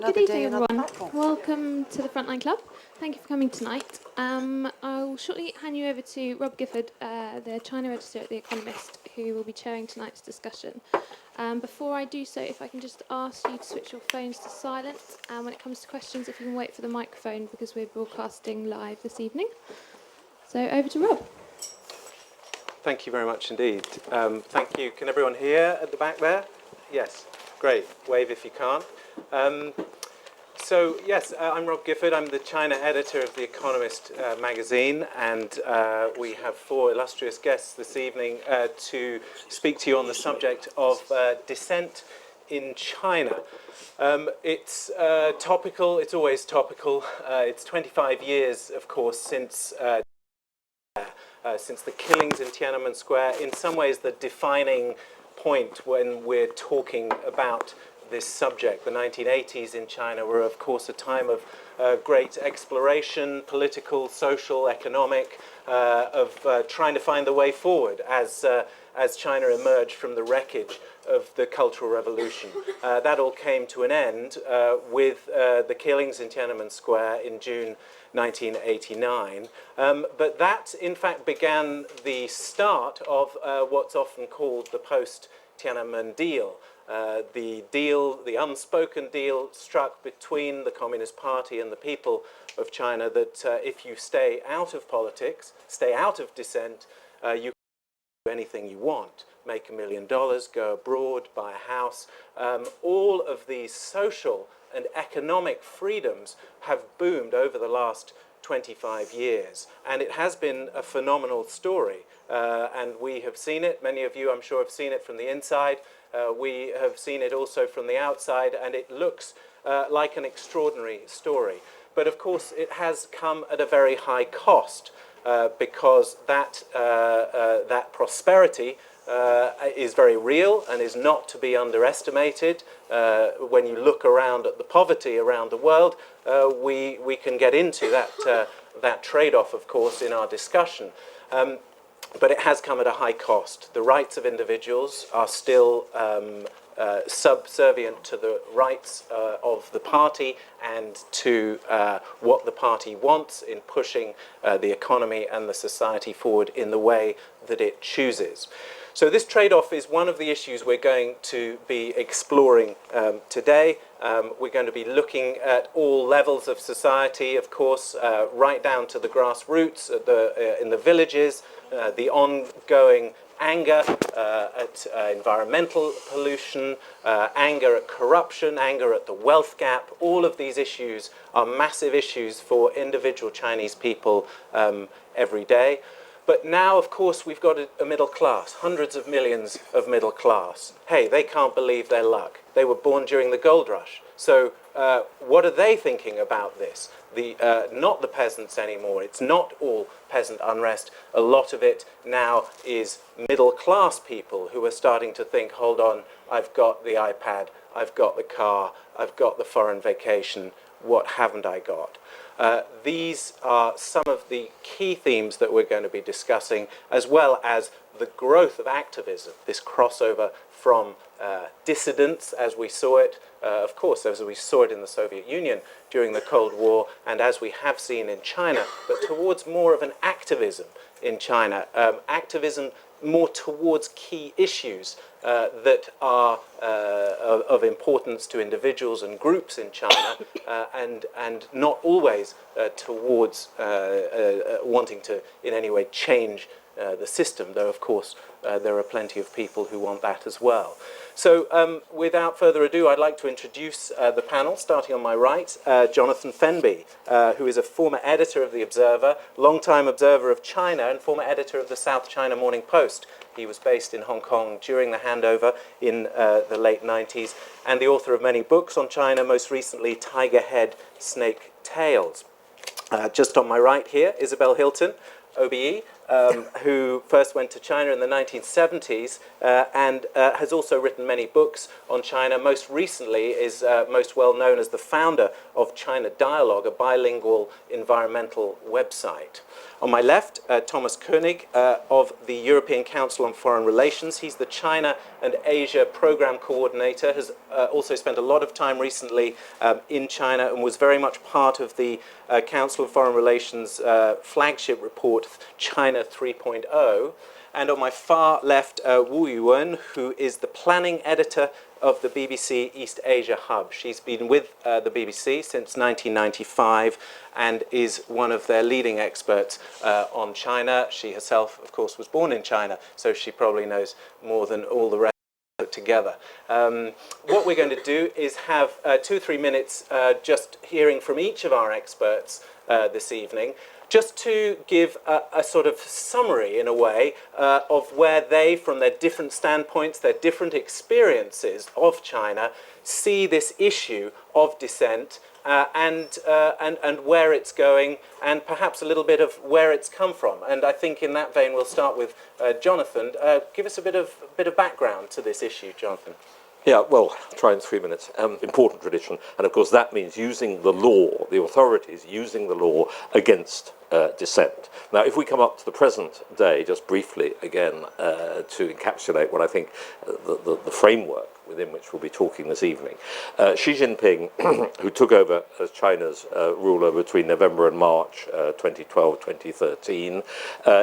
Good evening, everyone. Welcome to the Frontline Club. Thank you for coming tonight. I'll shortly hand you over to Rob Gifford, the China editor at The Economist, who will be chairing tonight's discussion. Before I do so, if I can just ask you to switch your phones to silent, and when it comes to questions, if you can wait for the microphone, because we're broadcasting live this evening. So over to Rob. Thank you very much indeed. Thank you. Can everyone hear at the back there? Yes. Great. Wave if you can't. I'm Rob Gifford. I'm the China editor of The Economist magazine, and we have four illustrious guests this evening to speak to you on the subject of dissent in China. It's topical. It's always topical. It's 25 years, of course, since the killings in Tiananmen Square. In some ways, the defining point when we're talking about this subject. The 1980s in China were, of course, a time of great exploration, political, social, economic, of trying to find the way forward as China emerged from the wreckage of the Cultural Revolution. That all came to an end with the killings in Tiananmen Square in June 1989. But that, in fact, began the start of what's often called the post-Tiananmen deal. The unspoken deal struck between the Communist Party and the people of China that if you stay out of politics, stay out of dissent, you can do anything you want. Make $1 million, go abroad, buy a house. All of these social and economic freedoms have boomed over the last 25 years. And it has been a phenomenal story. And we have seen it. Many of you, I'm sure, have seen it from the inside. We have seen it also from the outside. And it looks like an extraordinary story. But of course, it has come at a very high cost because that prosperity is very real and is not to be underestimated. When you look around at the poverty around the world, we can get into that trade-off, of course, in our discussion. But it has come at a high cost. The rights of individuals are still subservient to the rights of the party and to what the party wants in pushing the economy and the society forward in the way that it chooses. So this trade-off is one of the issues we're going to be exploring today. We're going to be looking at all levels of society, of course, right down to the grassroots, in the villages, the ongoing anger at environmental pollution, anger at corruption, anger at the wealth gap. All of these issues are massive issues for individual Chinese people every day. But now, of course, we've got a middle class, hundreds of millions of middle class. Hey, they can't believe their luck. They were born during the gold rush. So what are they thinking about this? Not the peasants anymore. It's not all peasant unrest. A lot of it now is middle class people who are starting to think, hold on, I've got the iPad, I've got the car, I've got the foreign vacation. What haven't I got? These are some of the key themes that we're going to be discussing, as well as the growth of activism, this crossover from dissidents, as we saw it, of course, as we saw it in the Soviet Union during the Cold War, and as we have seen in China, but towards more of an activism in China, activism more towards key issues that are of importance to individuals and groups in China, and not always towards wanting to in any way change the system, though of course there are plenty of people who want that as well. So without further ado, I'd like to introduce the panel, starting on my right, Jonathan Fenby, who is a former editor of The Observer, longtime observer of China, and former editor of the South China Morning Post. He was based in Hong Kong during the handover in the late 90s, and the author of many books on China, most recently Tiger Head, Snake Tales. Just on my right here, Isabel Hilton, OBE, who first went to China in the 1970s and has also written many books on China. Most recently is most well known as the founder of China Dialogue, a bilingual environmental website. On my left, Thomas Koenig of the European Council on Foreign Relations. He's the China and Asia Program Coordinator, has also spent a lot of time recently in China and was very much part of the Council on Foreign Relations flagship report, China 3.0. And on my far left, Wu Yuwen, who is the planning editor of the BBC East Asia Hub. She's been with the BBC since 1995 and is one of their leading experts on China. She herself, of course, was born in China, so she probably knows more than all the rest put together. What we're going to do is have 2 or 3 minutes just hearing from each of our experts this evening, just to give a sort of summary, in a way, of where they, from their different standpoints, their different experiences of China, see this issue of dissent and where it's going, and perhaps a little bit of where it's come from. And I think in that vein, we'll start with Jonathan. Give us a bit of background to this issue, Jonathan. Yeah, well, try in 3 minutes. Important tradition, and of course that means using the law, the authorities using the law against dissent. Now, if we come up to the present day, just briefly again, to encapsulate what I think the framework within which we'll be talking this evening, Xi Jinping, who took over as China's ruler between November and March 2012-2013,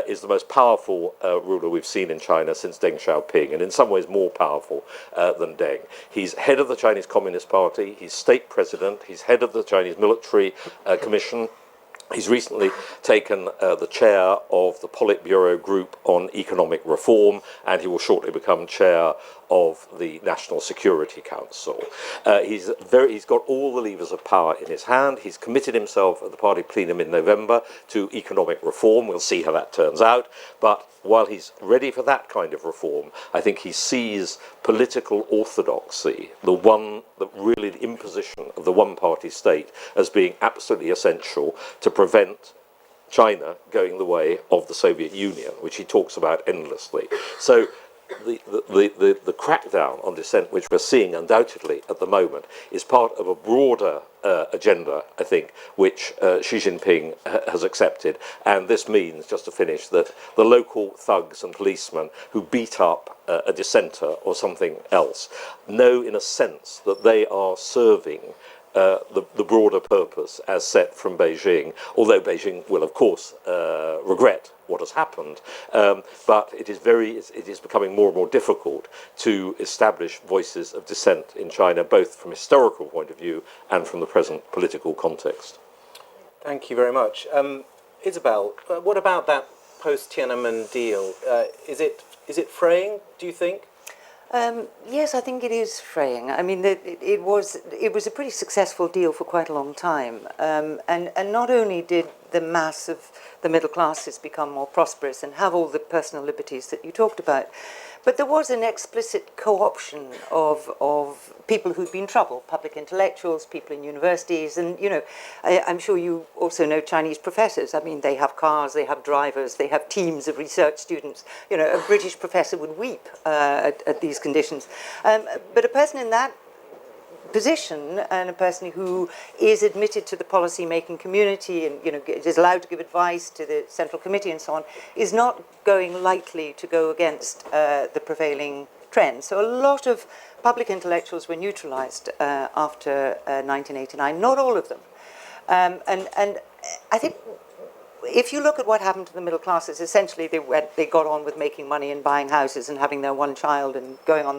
is the most powerful ruler we've seen in China since Deng Xiaoping, and in some ways more powerful than Deng. He's head of the Chinese Communist Party, he's state president, he's head of the Chinese Military Commission. He's recently taken the chair of the Politburo Group on Economic Reform, and he will shortly become chair of the National Security Council. He's got all the levers of power in his hand. He's committed himself at the party plenum in November to economic reform. We'll see how that turns out. But while he's ready for that kind of reform, I think he sees political orthodoxy, the imposition of the one-party state, as being absolutely essential to prevent China going the way of the Soviet Union, which he talks about endlessly. So the crackdown on dissent, which we're seeing undoubtedly at the moment, is part of a broader agenda, I think, which Xi Jinping has accepted. And this means, just to finish, that the local thugs and policemen who beat up a dissenter or something else know, in a sense, that they are serving the broader purpose as set from Beijing, although Beijing will, of course, regret what has happened. But it is becoming more and more difficult to establish voices of dissent in China, both from a historical point of view and from the present political context. Thank you very much. Isabel, what about that post-Tiananmen deal? Is it fraying, do you think? Yes, I think it is fraying. I mean, it was a pretty successful deal for quite a long time, and not only did the mass of the middle classes become more prosperous and have all the personal liberties that you talked about, but there was an explicit co-option of people who'd been troubled, public intellectuals, people in universities, and, you know, I'm sure you also know Chinese professors. I mean, they have cars, they have drivers, they have teams of research students. You know, a British professor would weep at these conditions. But a person in that position, and a person who is admitted to the policy-making community and, you know, is allowed to give advice to the Central Committee and so on, is not going lightly to go against the prevailing trend. So a lot of public intellectuals were neutralized after 1989, not all of them. And I think if you look at what happened to the middle classes, essentially they got on with making money and buying houses and having their one child and going on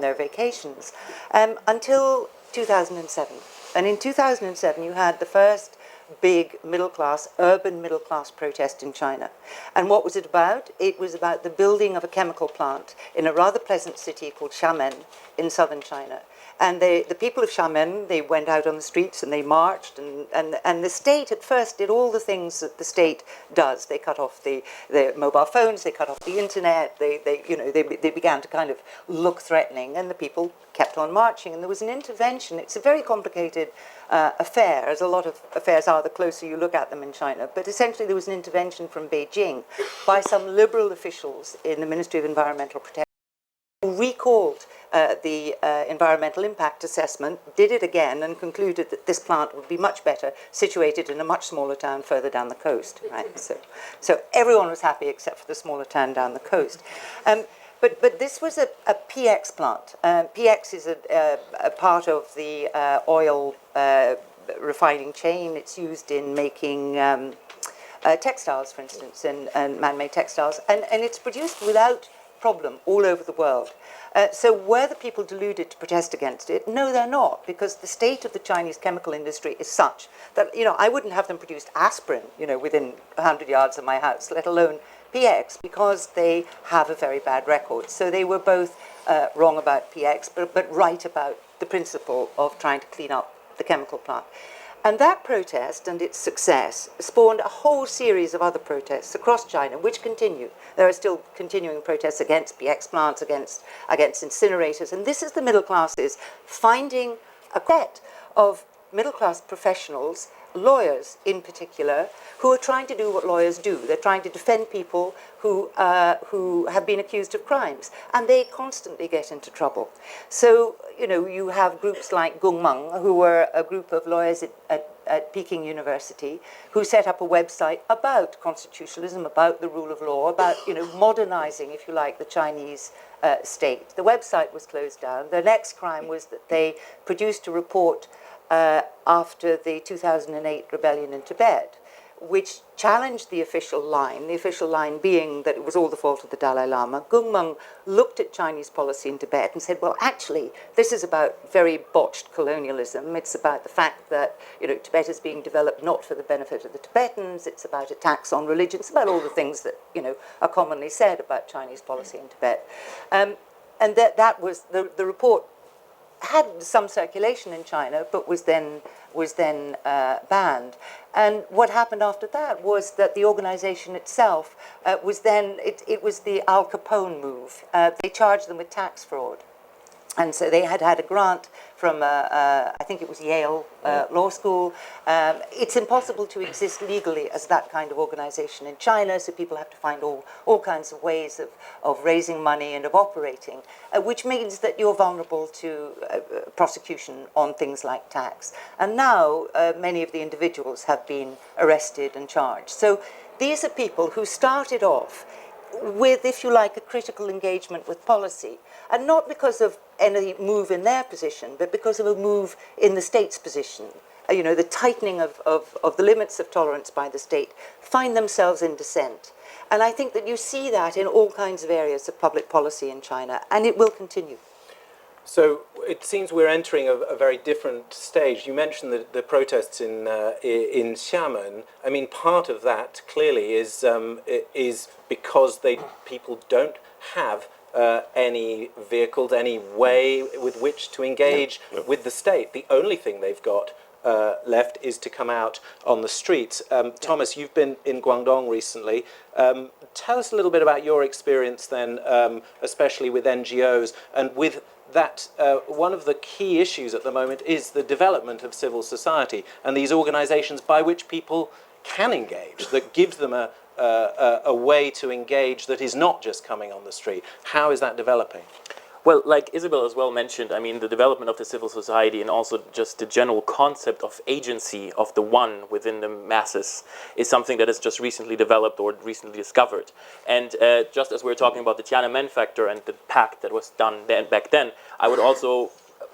their vacations until 2007. And in 2007, you had the first big urban middle class protest in China. And what was it about? It was about the building of a chemical plant in a rather pleasant city called Xiamen in southern China. And the people of Xiamen, they went out on the streets and they marched, and the state at first did all the things that the state does. They cut off the mobile phones, they cut off the internet, they began to kind of look threatening, and the people kept on marching, and there was an intervention. It's a very complicated affair, as a lot of affairs are the closer you look at them in China, but essentially there was an intervention from Beijing by some liberal officials in the Ministry of Environmental Protection, who recalled the environmental impact assessment, did it again, and concluded that this plant would be much better situated in a much smaller town further down the coast. Right? So everyone was happy except for the smaller town down the coast. But this was a PX plant. PX is a part of the oil refining chain. It's used in making textiles, for instance, and man-made textiles. And it's produced without problem all over the world. So were the people deluded to protest against it? No, they're not, because the state of the Chinese chemical industry is such that, I wouldn't have them produce aspirin, within 100 yards of my house, let alone PX, because they have a very bad record. So they were both wrong about PX, but right about the principle of trying to clean up the chemical plant. And that protest and its success spawned a whole series of other protests across China, which continue. There are still continuing protests against PX plants, against incinerators. And this is the middle classes finding a set of middle-class professionals, lawyers in particular, who are trying to do what lawyers do. They're trying to defend people who have been accused of crimes, and they constantly get into trouble. So, you have groups like Gongmeng, who were a group of lawyers at Peking University, who set up a website about constitutionalism, about the rule of law, about, modernizing, if you like, the Chinese state. The website was closed down. The next crime was that they produced a report after the 2008 rebellion in Tibet, which challenged the official line being that it was all the fault of the Dalai Lama. Gongmeng looked at Chinese policy in Tibet and said, well, actually, this is about very botched colonialism. It's about the fact that, Tibet is being developed not for the benefit of the Tibetans. It's about attacks on religion. It's about all the things that, are commonly said about Chinese policy in Tibet. And that was, the report had some circulation in China, but was then banned. And what happened after that was that the organization itself was then, it was the Al Capone move. They charged them with tax fraud. And so they had a grant from, I think it was Yale Law School. It's impossible to exist legally as that kind of organization in China, so people have to find all kinds of ways of raising money and of operating, which means that you're vulnerable to prosecution on things like tax. And now many of the individuals have been arrested and charged. So these are people who started off with, if you like, a critical engagement with policy, and not because of any move in their position, but because of a move in the state's position. The tightening of the limits of tolerance by the state, find themselves in dissent. And I think that you see that in all kinds of areas of public policy in China, and it will continue. So it seems we're entering a very different stage. You mentioned the protests in Xiamen. I mean, part of that clearly is because people don't have any vehicles, any way with which to engage with the state. The only thing they've got left is to come out on the streets. Thomas, you've been in Guangdong recently. Tell us a little bit about your experience then, especially with NGOs and with that one of the key issues at the moment is the development of civil society and these organizations by which people can engage, that gives them a way to engage that is not just coming on the street. How is that developing? Well, like Isabel as well mentioned, I mean, the development of the civil society and also just the general concept of agency of the one within the masses is something that is just recently developed or recently discovered. And just as we were talking about the Tiananmen factor and the pact that was done back then, I would also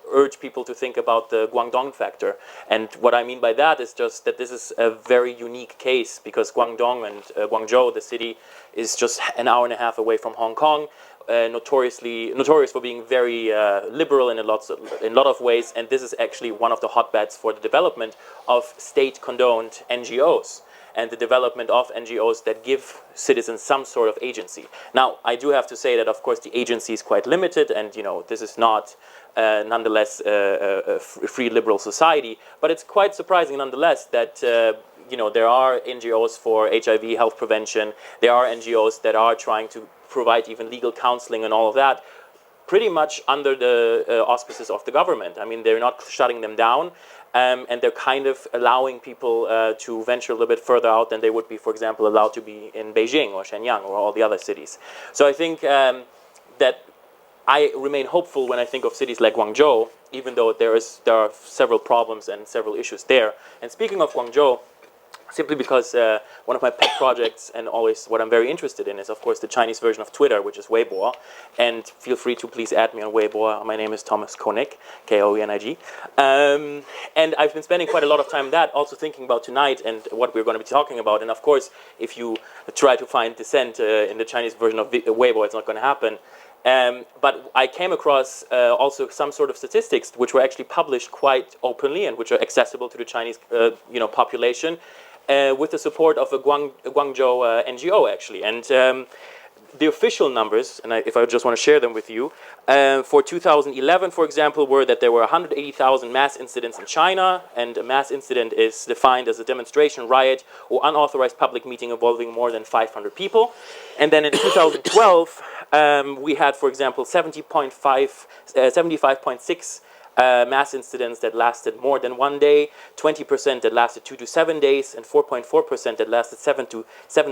urge people to think about the Guangdong factor. And what I mean by that is just that this is a very unique case because Guangdong and Guangzhou, the city, is just an hour and a half away from Hong Kong. Notorious for being very liberal in a lot of ways, and this is actually one of the hotbeds for the development of state-condoned NGOs. and the development of NGOs that give citizens some sort of agency. Now, I do have to say that, of course, the agency is quite limited, and this is not nonetheless a free liberal society, but it's quite surprising nonetheless that there are NGOs for HIV health prevention, there are NGOs that are trying to provide even legal counseling and all of that, pretty much under the auspices of the government. I mean, they're not shutting them down, and they're kind of allowing people to venture a little bit further out than they would be, for example, allowed to be in Beijing or Shenyang or all the other cities. So I think that I remain hopeful when I think of cities like Guangzhou, even though there are several problems and several issues there. And speaking of Guangzhou, simply because one of my pet projects and always what I'm very interested in is, of course, the Chinese version of Twitter, which is Weibo. And feel free to please add me on Weibo. My name is Thomas Koenig, Koenig. And I've been spending quite a lot of time on that, also thinking about tonight and what we're going to be talking about. And of course, if you try to find Dissent in the Chinese version of Weibo, it's not going to happen. But I came across also some sort of statistics which were actually published quite openly and which are accessible to the Chinese population with the support of a Guangzhou NGO actually. And the official numbers, and if I just want to share them with you, for 2011, for example, were that there were 180,000 mass incidents in China, and a mass incident is defined as a demonstration, riot, or unauthorized public meeting involving more than 500 people. And then in 2012, we had, for example, 75.6 mass incidents that lasted more than 1 day, 20% that lasted 2 to 7 days, and 4.4% that lasted 7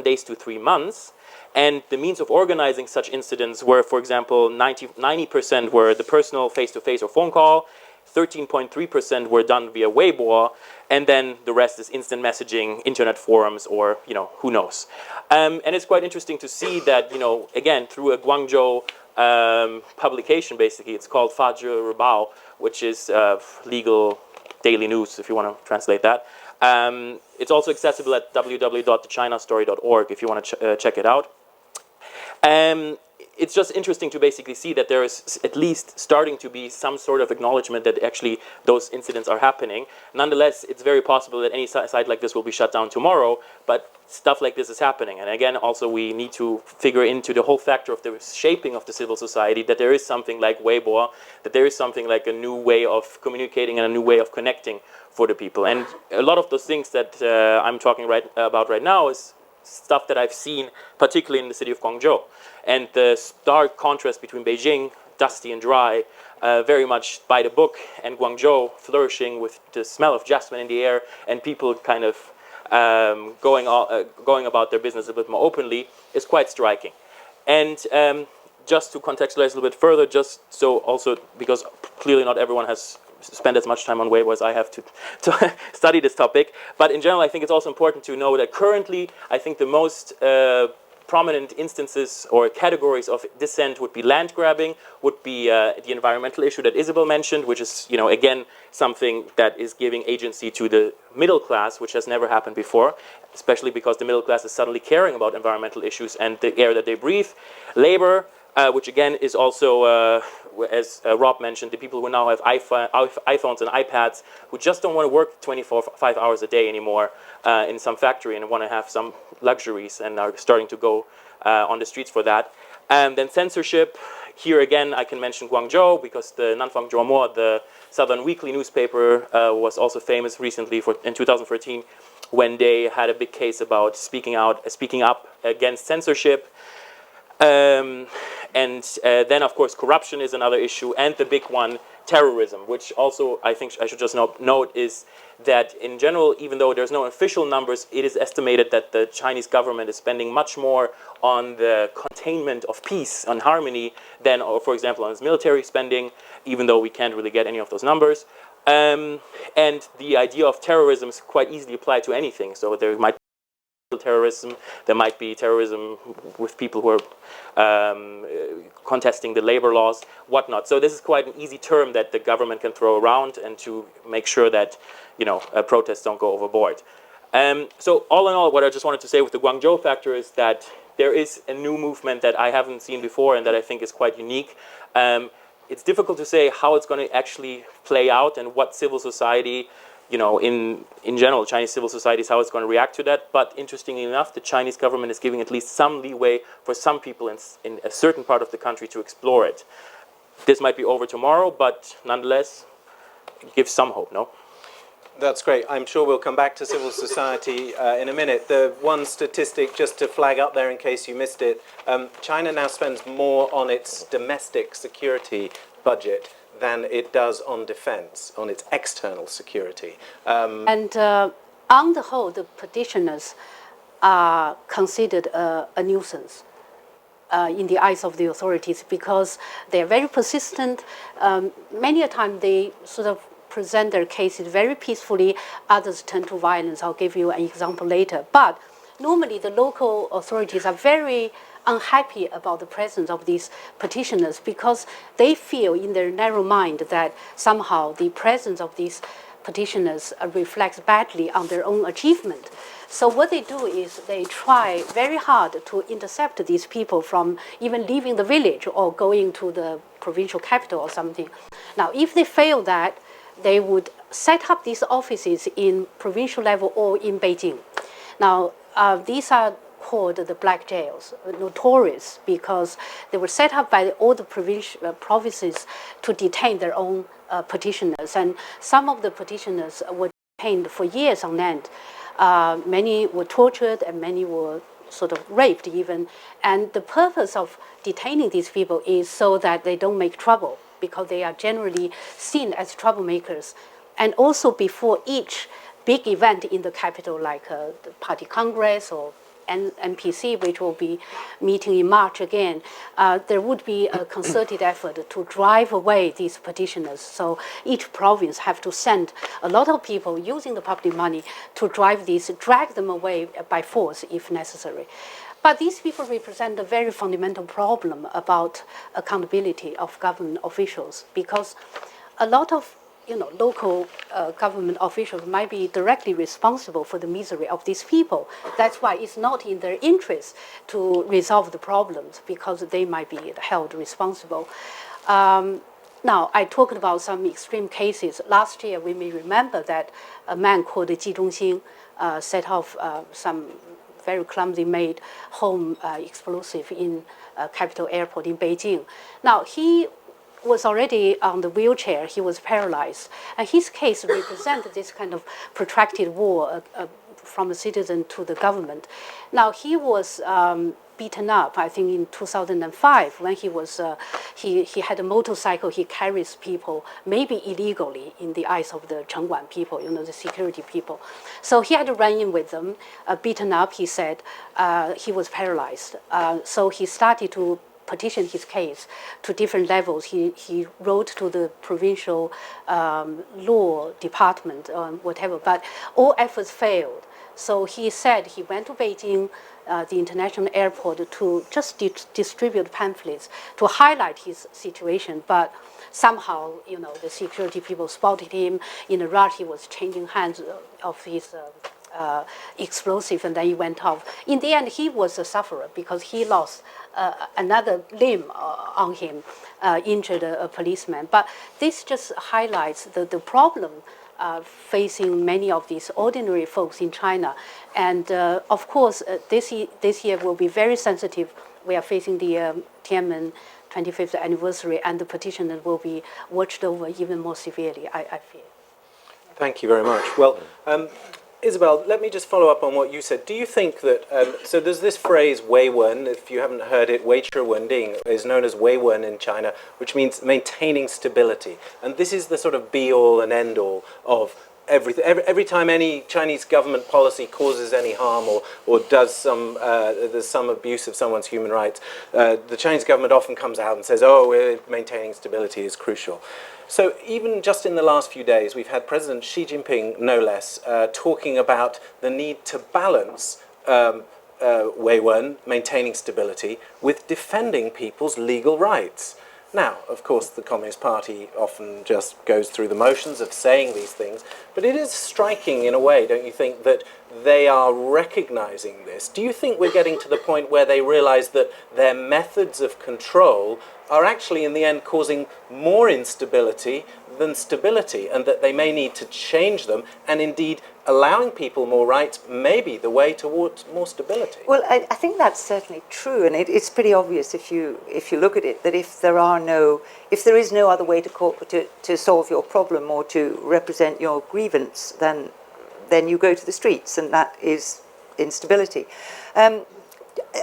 days to 3 months. And the means of organizing such incidents were, for example, 90% were the personal face-to-face or phone call, 13.3% were done via Weibo, and then the rest is instant messaging, internet forums, or, who knows. And it's quite interesting to see that, again, through a Guangzhou publication, basically, it's called Fazhi Ribao, which is legal daily news, if you want to translate that. It's also accessible at www.thechinastory.org if you want to check it out. It's just interesting to basically see that there is at least starting to be some sort of acknowledgement that actually those incidents are happening. Nonetheless, it's very possible that any site like this will be shut down tomorrow, but stuff like this is happening. And again, also we need to figure into the whole factor of the shaping of the civil society, that there is something like Weibo, that there is something like a new way of communicating and a new way of connecting for the people. And a lot of those things that I'm talking about right now is stuff that I've seen, particularly in the city of Guangzhou. And the stark contrast between Beijing, dusty and dry, very much by the book, and Guangzhou flourishing with the smell of jasmine in the air and people kind of going about their business a bit more openly, is quite striking. And just to contextualize a little bit further, just so also, because clearly not everyone has spend as much time on Weibo as I have to study this topic. But in general, I think it's also important to know that currently, I think the most prominent instances or categories of dissent would be land grabbing, would be the environmental issue that Isabel mentioned, which is, again, something that is giving agency to the middle class, which has never happened before, especially because the middle class is suddenly caring about environmental issues and the air that they breathe. Labor, which again is also, as Rob mentioned, the people who now have iPhones and iPads who just don't want to work 5 hours a day anymore in some factory and want to have some luxuries and are starting to go on the streets for that. And then censorship. Here again, I can mention Guangzhou because the Nanfang Zhuomo, the Southern Weekly newspaper, was also famous recently in 2013 when they had a big case about speaking up against censorship. And then, of course, corruption is another issue, and the big one, terrorism, which also I think I should just note is that in general, even though there's no official numbers, it is estimated that the Chinese government is spending much more on the containment of peace and harmony than, for example, on its military spending, even though we can't really get any of those numbers. And the idea of terrorism is quite easily applied to anything. So there might terrorism, there might be terrorism with people who are contesting the labor laws, whatnot. So this is quite an easy term that the government can throw around and to make sure that, protests don't go overboard. So all in all, what I just wanted to say with the Guangzhou factor is that there is a new movement that I haven't seen before and that I think is quite unique. It's difficult to say how it's going to actually play out and what civil society in general, Chinese civil society is how it's going to react to that. But interestingly enough, the Chinese government is giving at least some leeway for some people in a certain part of the country to explore it. This might be over tomorrow, but nonetheless, it gives some hope, no? That's great. I'm sure we'll come back to civil society in a minute. The one statistic, just to flag up there in case you missed it, China now spends more on its domestic security budget than it does on defense, on its external security. And on the whole, the petitioners are considered a nuisance in the eyes of the authorities because they're very persistent. Many a time they sort of present their cases very peacefully, others turn to violence. I'll give you an example later. But normally the local authorities are very unhappy about the presence of these petitioners because they feel in their narrow mind that somehow the presence of these petitioners reflects badly on their own achievement. So what they do is they try very hard to intercept these people from even leaving the village or going to the provincial capital or something. Now, if they fail that, they would set up these offices in provincial level or in Beijing. Now, these are called the black jails, notorious because they were set up by all the provinces to detain their own petitioners. And some of the petitioners were detained for years on end. Many were tortured and many were sort of raped even. And the purpose of detaining these people is so that they don't make trouble, because they are generally seen as troublemakers. And also before each big event in the capital, like the Party Congress or NPC, which will be meeting in March again, there would be a concerted effort to drive away these petitioners. So each province have to send a lot of people using the public money to drag them away by force if necessary. But these people represent a very fundamental problem about accountability of government officials, because a lot of local government officials might be directly responsible for the misery of these people. That's why it's not in their interest to resolve the problems, because they might be held responsible. Now, I talked about some extreme cases. Last year, we may remember that a man called Ji Zhongxing set off some very clumsy made home explosive in capital airport in Beijing. Now, he was already on the wheelchair, he was paralyzed. And his case represented this kind of protracted war from a citizen to the government. Now, he was beaten up, I think, in 2005 when he was, he had a motorcycle, he carries people, maybe illegally in the eyes of the Chengguan people, the security people. So he had to run in with them, beaten up, he said. He was paralyzed. So he started to petition his case to different levels. He wrote to the provincial law department, whatever, but all efforts failed. So he said he went to Beijing, the international airport, to just distribute pamphlets to highlight his situation. But somehow, the security people spotted him. In a rush, he was changing hands of his explosive, and then he went off. In the end, he was a sufferer because he lost another limb on him, injured a policeman. But this just highlights the problem facing many of these ordinary folks in China. And of course, this year will be very sensitive. We are facing the Tiananmen 25th anniversary, and the petitioners will be watched over even more severely, I fear. Thank you very much. Well, Isabel, let me just follow up on what you said. Do you think that, so there's this phrase, Wei Wen, if you haven't heard it, Wei Chi Wen Ding is known as Wei Wen in China, which means maintaining stability. And this is the sort of be-all and end-all of everything. Every time any Chinese government policy causes any harm or does there's some abuse of someone's human rights, the Chinese government often comes out and says, maintaining stability is crucial. So even just in the last few days, we've had President Xi Jinping, no less, talking about the need to balance Wei Wen, maintaining stability, with defending people's legal rights. Now, of course, the Communist Party often just goes through the motions of saying these things, but it is striking in a way, don't you think, that they are recognizing this? Do you think we're getting to the point where they realize that their methods of control are actually in the end causing more instability than stability, and that they may need to change them, and indeed allowing people more rights may be the way towards more stability. Well, I think that's certainly true, and it's pretty obvious if you look at it that if there is no other way to solve your problem or to represent your grievance, then you go to the streets, and that is instability.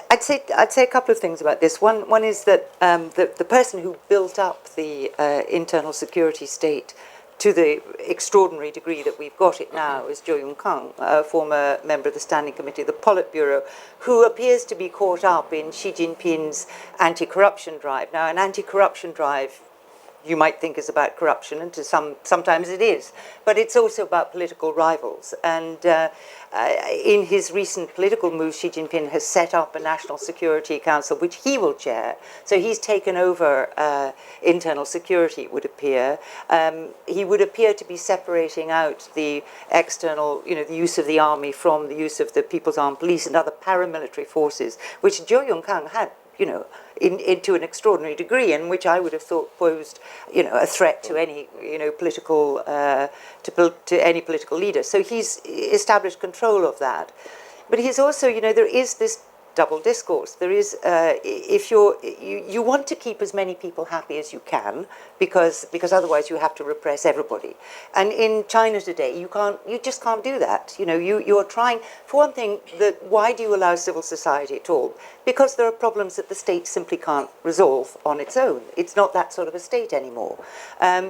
I'd say a couple of things about this. One is that the person who built up the internal security state to the extraordinary degree that we've got it now is Zhou Yongkang, a former member of the Standing Committee of the Politburo, who appears to be caught up in Xi Jinping's anti-corruption drive. Now, an anti-corruption drive, you might think, is about corruption, and sometimes it is, but it's also about political rivals. And in his recent political moves, Xi Jinping has set up a National Security Council, which he will chair. So he's taken over internal security, it would appear. He would appear to be separating out the external, the use of the army from the use of the People's Armed Police and other paramilitary forces, which Zhou Yongkang had, to an extraordinary degree, and which I would have thought posed, a threat to any, political, to any political leader. So he's established control of that. But he's also, there is this double discourse. There is, if you want to keep as many people happy as you can, because otherwise you have to repress everybody. And in China today, you just can't do that. You're trying, for one thing, why do you allow civil society at all? Because there are problems that the state simply can't resolve on its own. It's not that sort of a state anymore.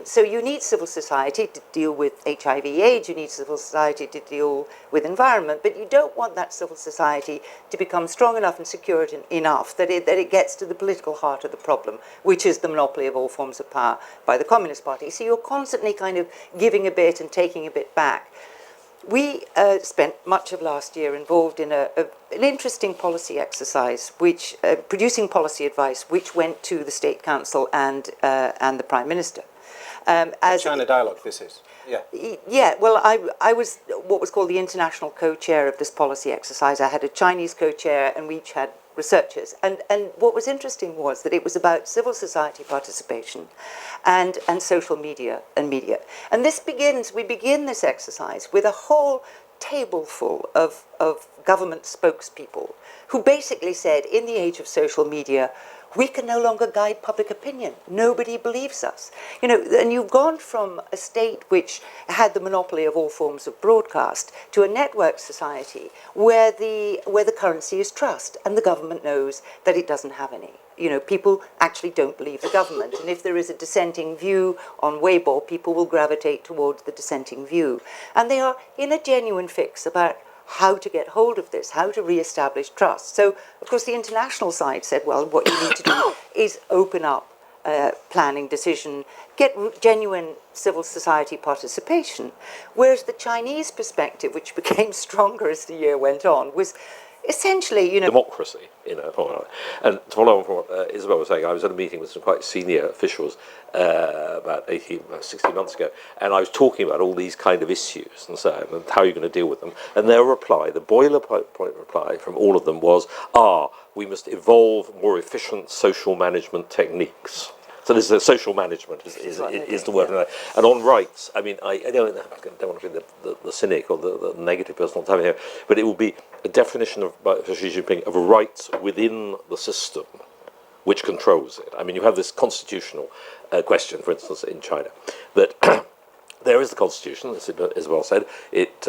So you need civil society to deal with HIV/AIDS, you need civil society to deal with environment, but you don't want that civil society to become strong enough and secure enough that it gets to the political heart of the problem, which is the monopoly of all forms of power by the Communist Party. So you're constantly kind of giving a bit and taking a bit back. We spent much of last year involved in an interesting policy exercise, producing policy advice, which went to the State Council and the Prime Minister. China Dialogue, this is. Yeah. Yeah, well, I was what was called the international co-chair of this policy exercise. I had a Chinese co-chair, and we each had researchers. And what was interesting was that it was about civil society participation and social media and media. And we begin this exercise with a whole table full of government spokespeople who basically said, in the age of social media, we can no longer guide public opinion. Nobody believes us. And you've gone from a state which had the monopoly of all forms of broadcast to a network society where the currency is trust, and the government knows that it doesn't have any. People actually don't believe the government. And if there is a dissenting view on Weibo, people will gravitate towards the dissenting view. And they are in a genuine fix about how to get hold of this, how to re-establish trust. So, of course, the international side said, well, what you need to do is open up planning, decision, get genuine civil society participation. Whereas the Chinese perspective, which became stronger as the year went on, was essentially, democracy, And to follow on from what Isabel was saying, I was at a meeting with some quite senior officials about 16 months ago, and I was talking about all these kind of issues and so on, and how you're going to deal with them. And their reply, the boilerplate reply from all of them was, we must evolve more efficient social management techniques. So this is social management is the word. Yeah. And on rights, I don't want to be the cynic or the negative person all the time here, but it will be a definition for Xi Jinping of rights within the system which controls it. You have this constitutional question, for instance, in China, that there is the constitution, as Isabel said. It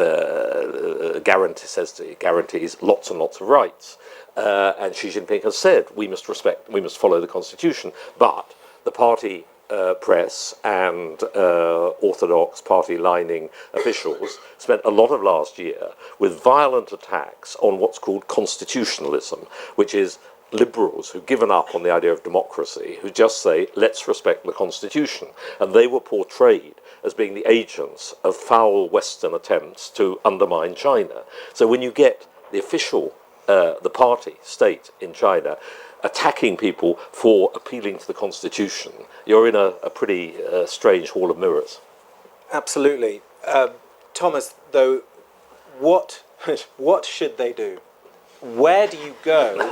guarantees lots and lots of rights, and Xi Jinping has said we must follow the constitution, but the party press and orthodox party-lining officials spent a lot of last year with violent attacks on what's called constitutionalism, which is liberals who've given up on the idea of democracy, who just say, let's respect the constitution. And they were portrayed as being the agents of foul Western attempts to undermine China. So when you get the official, the party state in China, attacking people for appealing to the Constitution, you're in a pretty strange hall of mirrors. Absolutely. Thomas, though, what should they do? Where do you go?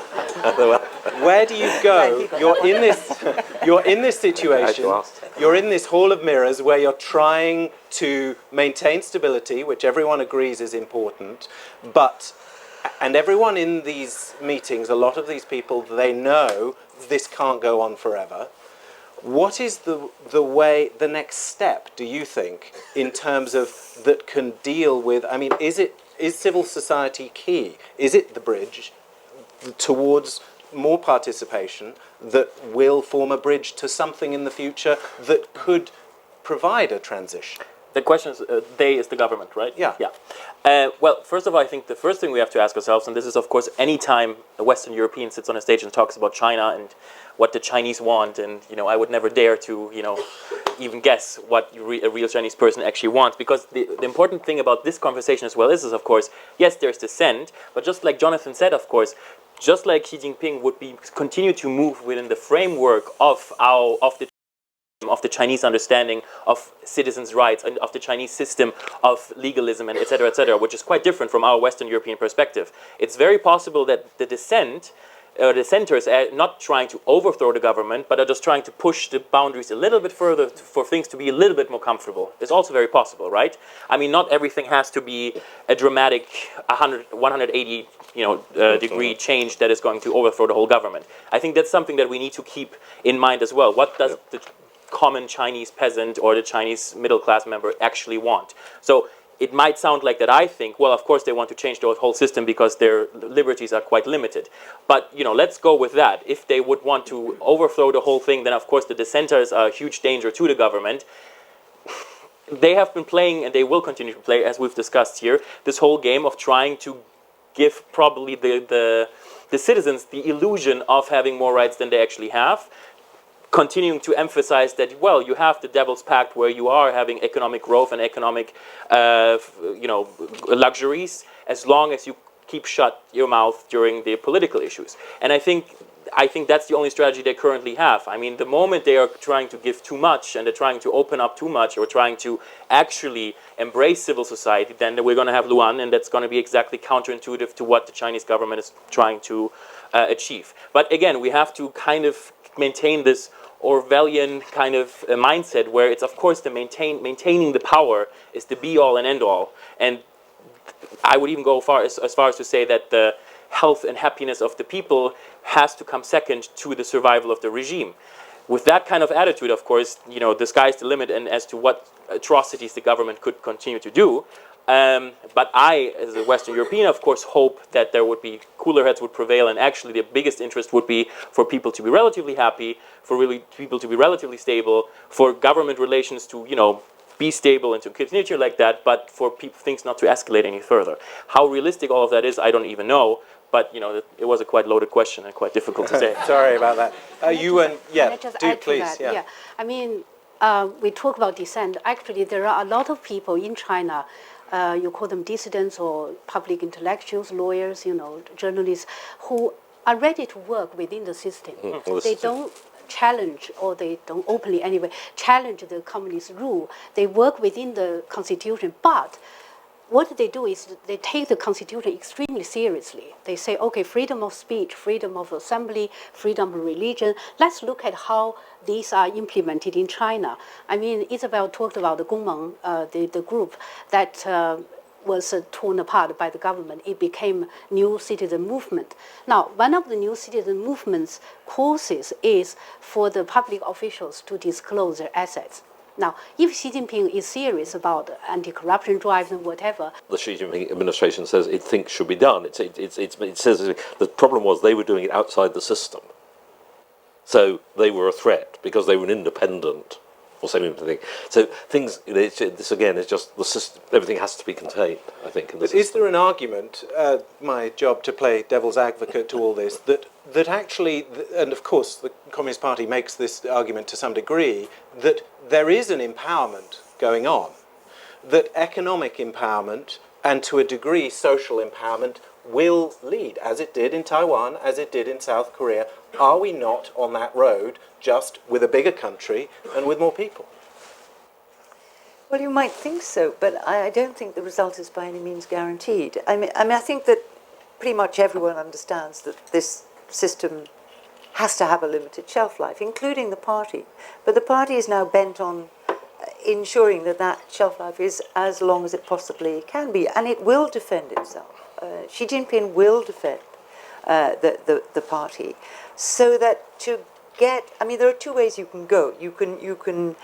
Where do you go? You're in this situation. You're in this hall of mirrors where you're trying to maintain stability, which everyone agrees is important, and everyone in these meetings, a lot of these people, they know this can't go on forever. What is the next step, do you think, in terms of that can deal with, I mean, is civil society key? Is it the bridge towards more participation that will form a bridge to something in the future that could provide a transition? The question is, they is the government, right? Yeah. Well, first of all, I think the first thing we have to ask ourselves, and this is, of course, any time a Western European sits on a stage and talks about China and what the Chinese want, and, I would never dare to, even guess what a real Chinese person actually wants, because the important thing about this conversation as well is, of course, yes, there's dissent, but just like Jonathan said, of course, just like Xi Jinping would continue to move within the framework of the Chinese understanding of citizens' rights and of the Chinese system of legalism and et cetera, which is quite different from our Western European perspective. It's very possible that the dissenters are not trying to overthrow the government, but are just trying to push the boundaries a little bit further for things to be a little bit more comfortable. It's also very possible, right? I mean, not everything has to be a dramatic 180 degree change that is going to overthrow the whole government. I think that's something that we need to keep in mind as well. What does the common Chinese peasant or the Chinese middle-class member actually want? So it might sound like that I think, well, of course they want to change the whole system because their liberties are quite limited. But, let's go with that. If they would want to overthrow the whole thing, then of course the dissenters are a huge danger to the government. They have been playing, and they will continue to play, as we've discussed here, this whole game of trying to give probably the citizens the illusion of having more rights than they actually have, continuing to emphasize that, well, you have the Devil's Pact where you are having economic growth and economic, luxuries, as long as you keep shut your mouth during the political issues. And I think that's the only strategy they currently have. I mean, the moment they are trying to give too much and they're trying to open up too much or trying to actually embrace civil society, then we're going to have Luan, and that's going to be exactly counterintuitive to what the Chinese government is trying to achieve. But again, we have to kind of maintain this Orwellian kind of mindset where it's, of course, maintaining the power is the be-all and end-all. And I would even go as far as to say that the health and happiness of the people has to come second to the survival of the regime. With that kind of attitude, of course, the sky's the limit and as to what atrocities the government could continue to do. But I, as a Western European, of course, hope that there would be cooler heads would prevail, and actually the biggest interest would be for people to be relatively happy, for people to be relatively stable, for government relations to, be stable and to continue like that, but for things not to escalate any further. How realistic all of that is, I don't even know. But it was a quite loaded question and quite difficult to say. Sorry about that. Do please. Yeah. I mean, we talk about dissent. Actually, there are a lot of people in China. You call them dissidents or public intellectuals, lawyers, journalists, who are ready to work within the system. They don't challenge, or they don't openly anyway, challenge the communist rule. They work within the constitution, but what they do is they take the constitution extremely seriously. They say, okay, freedom of speech, freedom of assembly, freedom of religion. Let's look at how these are implemented in China. I mean, Isabel talked about the Gongmeng, the group that was torn apart by the government. It became New Citizen Movement. Now, one of the New Citizen Movement's causes is for the public officials to disclose their assets. Now, if Xi Jinping is serious about anti-corruption drives and whatever, the Xi Jinping administration says it thinks should be done. It says the problem was they were doing it outside the system, so they were a threat because they were an independent or something. So things. This again is just the system. Everything has to be contained, I think. But is there an argument? My job to play devil's advocate to all this that actually, and of course the Communist Party makes this argument to some degree, that there is an empowerment going on, that economic empowerment and to a degree social empowerment will lead, as it did in Taiwan, as it did in South Korea. Are we not on that road, just with a bigger country and with more people? Well, you might think so, but I don't think the result is by any means guaranteed. I mean, I think that pretty much everyone understands that this system has to have a limited shelf life, including the party. But the party is now bent on ensuring that that shelf life is as long as it possibly can be, and it will defend itself. Xi Jinping will defend the party, so that to get, I mean, there are two ways you can go. You can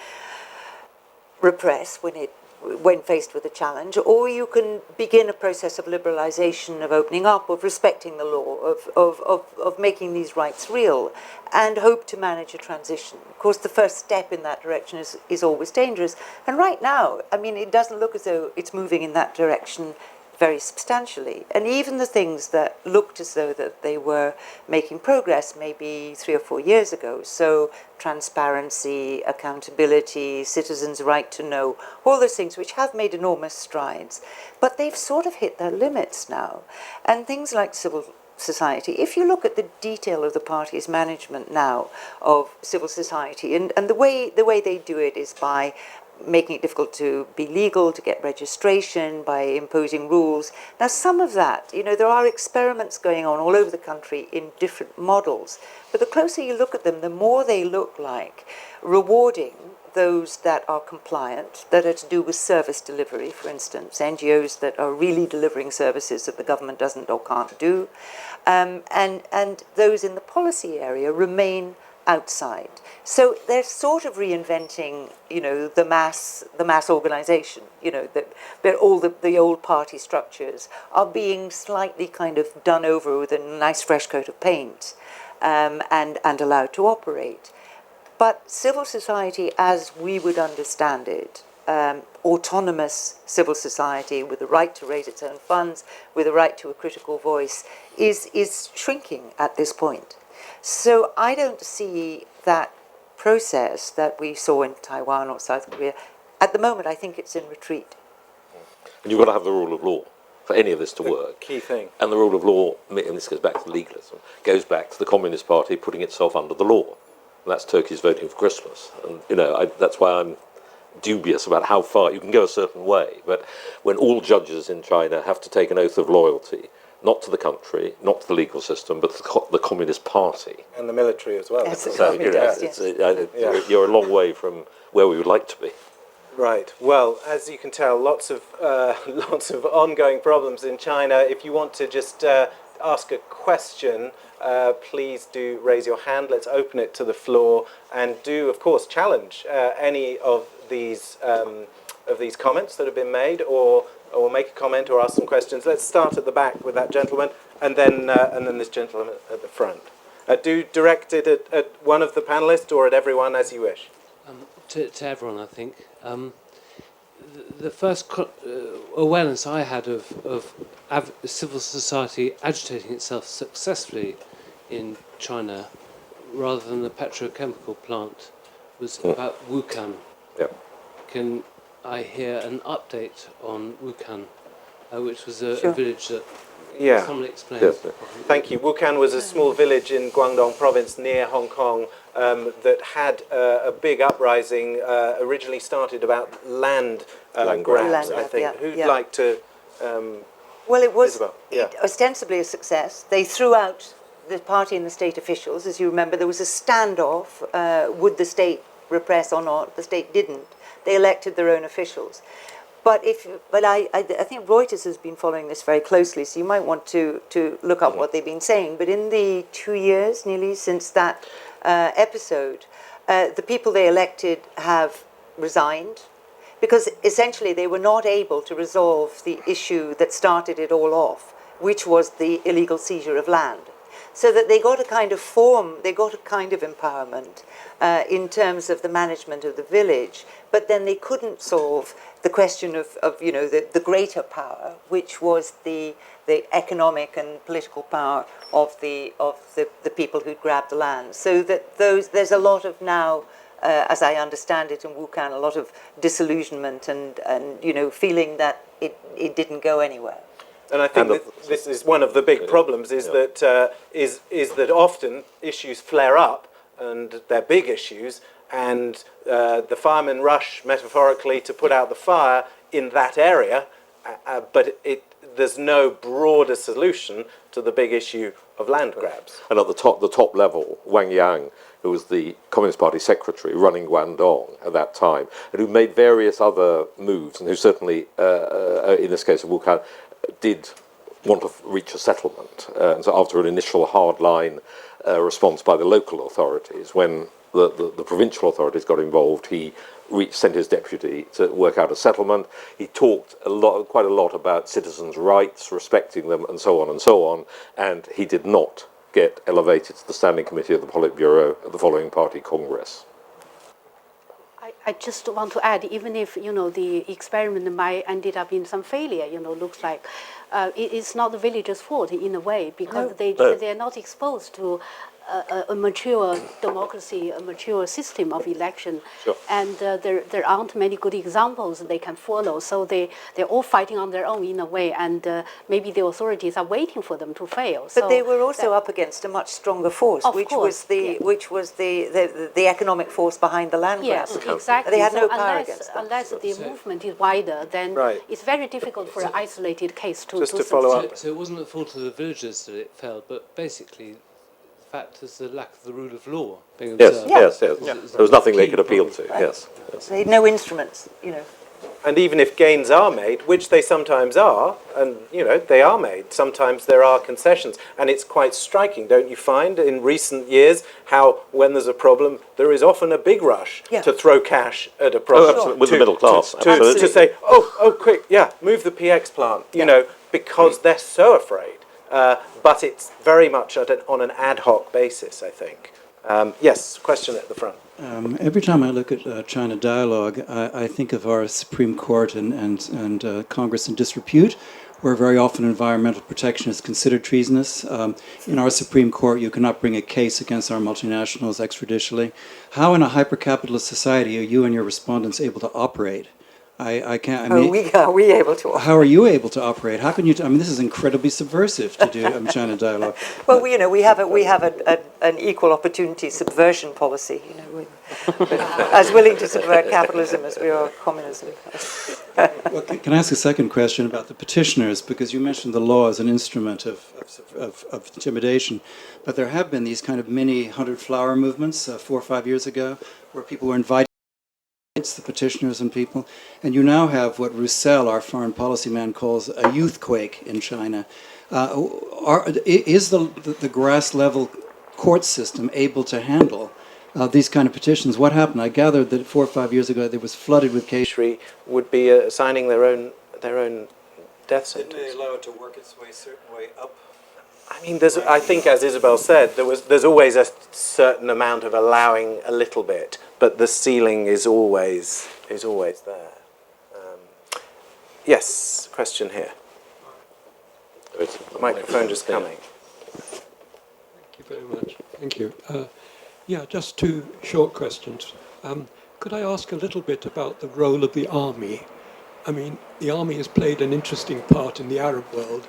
repress when faced with a challenge, or you can begin a process of liberalization, of opening up, of respecting the law, of making these rights real, and hope to manage a transition. Of course, the first step in that direction is always dangerous. And right now, I mean, it doesn't look as though it's moving in that direction very substantially. And even the things that looked as though that they were making progress maybe 3 or 4 years ago, so transparency, accountability, citizens' right to know, all those things which have made enormous strides, but they've sort of hit their limits now. And things like civil society, if you look at the detail of the party's management now of civil society, and the way they do it is by making it difficult to be legal, to get registration, by imposing rules. Now, some of that, you know, there are experiments going on all over the country in different models, but the closer you look at them, the more they look like rewarding those that are compliant, that are to do with service delivery, for instance, NGOs that are really delivering services that the government doesn't or can't do, and those in the policy area remain outside. So they're sort of reinventing, you know, the mass organization, you know, that all the old party structures are being slightly kind of done over with a nice fresh coat of paint, and allowed to operate. But civil society, as we would understand it, autonomous civil society with the right to raise its own funds, with the right to a critical voice, is shrinking at this point. So I don't see that process that we saw in Taiwan or South Korea. At the moment, I think it's in retreat. And you've got to have the rule of law for any of this to work. Key thing. And the rule of law, and this goes back to legalism, goes back to the Communist Party putting itself under the law. And that's Turkey's voting for Christmas. And, you know, that's why I'm dubious about how far you can go a certain way. But when all judges in China have to take an oath of loyalty, not to the country, not to the legal system, but to the Communist Party. And the military as well. Yes, So, you know, you're a long way from where we would like to be. Right. Well, as you can tell, lots of ongoing problems in China. If you want to just ask a question, please do raise your hand. Let's open it to the floor, and do, of course, challenge any of these comments that have been made, or make a comment or ask some questions. Let's start at the back with that gentleman, and then this gentleman at the front. Do direct it at one of the panelists or at everyone as you wish. To everyone, I think. The first awareness I had of civil society agitating itself successfully in China, rather than the petrochemical plant, was about Wukan. Yeah. Can I hear an update on Wukan, which was a village that somebody explained? Yes. Thank you. Wukan was a small village in Guangdong province near Hong Kong that had a big uprising, originally started about land grabs, I think. Who'd like to... Well, it was Isabel, ostensibly a success. They threw out the party and the state officials. As you remember, there was a standoff. Would the state repress or not? The state didn't. They elected their own officials. But I think Reuters has been following this very closely, so you might want to look up what they've been saying. But in the 2 years, nearly, since that episode, the people they elected have resigned, because essentially they were not able to resolve the issue that started it all off, which was the illegal seizure of land. So that they got a kind of empowerment in terms of the management of the village, but then they couldn't solve the question of you know, the greater power, which was the economic and political power of the people who grabbed the land. So that there's a lot of now, as I understand it in Wukan, a lot of disillusionment and you know, feeling that it didn't go anywhere. And I think that this is one of the big problems, is that often issues flare up, and they're big issues, and the firemen rush, metaphorically, to put out the fire in that area, but there's no broader solution to the big issue of land grabs. And at the top level, Wang Yang, who was the Communist Party secretary running Guangdong at that time, and who made various other moves, and who certainly, in this case of Wuhan, did want to reach a settlement. And so after an initial hardline response by the local authorities, when the provincial authorities got involved, he sent his deputy to work out a settlement. He talked quite a lot about citizens' rights, respecting them, and so on, and he did not get elevated to the standing committee of the Politburo at the following party congress. I just want to add, even if the experiment might ended up in some failure, looks like it's not the villagers' fault in a way, because they're not exposed to a mature democracy, a mature system of election, sure. And there aren't many good examples they can follow. So they're all fighting on their own in a way, and maybe the authorities are waiting for them to fail. But so they were also up against a much stronger force, which was the economic force behind the land grab. Yes, exactly. They had so no power against them. unless the movement is wider, then Right. it's very difficult for an isolated case to Just to follow succeed. up. So it wasn't the fault of the villagers that it failed, but basically the fact is the lack of the rule of law being observed. Yes. There was nothing they could appeal to. Yes. They had no instruments, And even if gains are made, which they sometimes are, and they are made, sometimes there are concessions. And it's quite striking, don't you find, in recent years, how when there's a problem, there is often a big rush to throw cash at a problem. Absolutely. With the middle class, To absolutely. say, quick, move the PX plant, because they're so afraid. But it's very much on an ad hoc basis, I think. Yes, question at the front. Every time I look at China dialogue, I think of our Supreme Court and Congress in disrepute, where very often environmental protection is considered treasonous. In our Supreme Court, you cannot bring a case against our multinationals extrajudicially. How in a hyper-capitalist society are you and your respondents able to operate? I can't. I mean, are we able to? how are you able to operate? How can you? This is incredibly subversive to do China dialogue. Well, we have an equal opportunity subversion policy. We're as willing to subvert capitalism as we are communism. Well, can I ask a second question about the petitioners? Because you mentioned the law as an instrument of intimidation, but there have been these kind of mini 100 flower movements 4 or 5 years ago, where people were invited. The petitioners and people, and you now have what Roussel, our foreign policy man, calls a youth quake in China. Is the grass level court system able to handle these kind of petitions? What happened? I gathered that 4 or 5 years ago it was flooded with cases. Would be assigning their own death sentence. Didn't they allow it to work its way a certain way up? I mean, I think, as Isabel said, there's always a certain amount of allowing a little bit, but the ceiling is always there. Yes, question here. The microphone just coming. Thank you very much. Thank you. Just 2 short questions. Could I ask a little bit about the role of the army? I mean, the army has played an interesting part in the Arab world.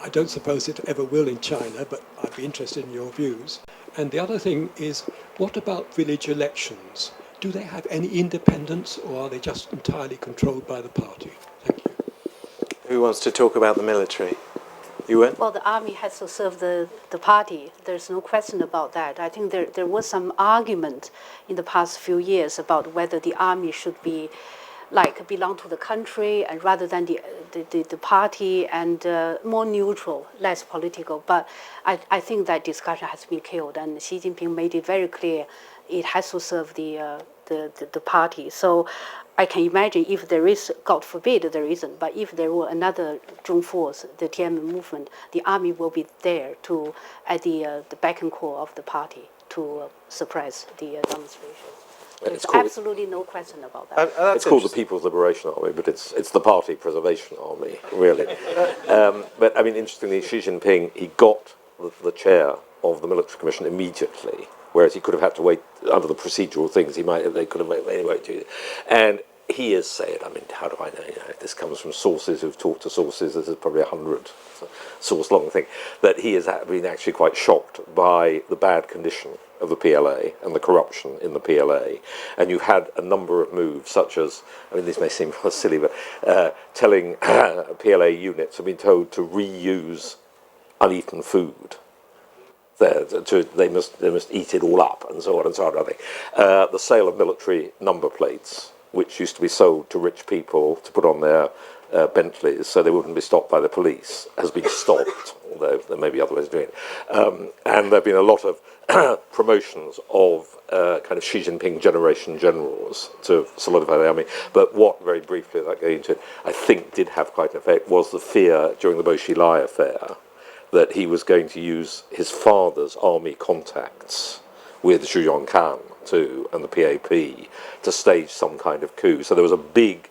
I don't suppose it ever will in China, but I'd be interested in your views. And the other thing is, what about village elections? Do they have any independence, or are they just entirely controlled by the party? Thank you. Who wants to talk about the military? You win? Well, the army has to serve the party. There's no question about that. I think there was some argument in the past few years about whether the army should be belong to the country and rather than the party, and more neutral, less political. But I think that discussion has been killed, and Xi Jinping made it very clear it has to serve the party. So I can imagine if there is, God forbid there isn't, but if there were another June 4th, the Tiananmen movement, the army will be there at the beck and call of the party to suppress the demonstration. There's absolutely no question about that. It's called the People's Liberation Army, but it's the Party Preservation Army, really. But I mean, interestingly, Xi Jinping, he got the chair of the military commission immediately, whereas he could have had to wait under the procedural things. They could have made anyway. And he has said, I mean, how do I know? You know, this comes from sources who've talked to sources. This is probably 100 source long thing, that he has been actually quite shocked by the bad condition of the PLA and the corruption in the PLA. And you've had a number of moves, such as, I mean, this may seem silly, but telling PLA units have been told to reuse uneaten food. They must eat it all up, and so on and so on. I think the sale of military number plates, which used to be sold to rich people to put on their Bentleys so they wouldn't be stopped by the police, has been stopped, although there may be other ways of doing it. And there have been a lot of promotions of kind of Xi Jinping generation generals to solidify the army. But what, very briefly, without going into it, I think did have quite an effect was the fear during the Bo Xilai affair that he was going to use his father's army contacts with Zhu Yongcan too and the PAP to stage some kind of coup. So there was a big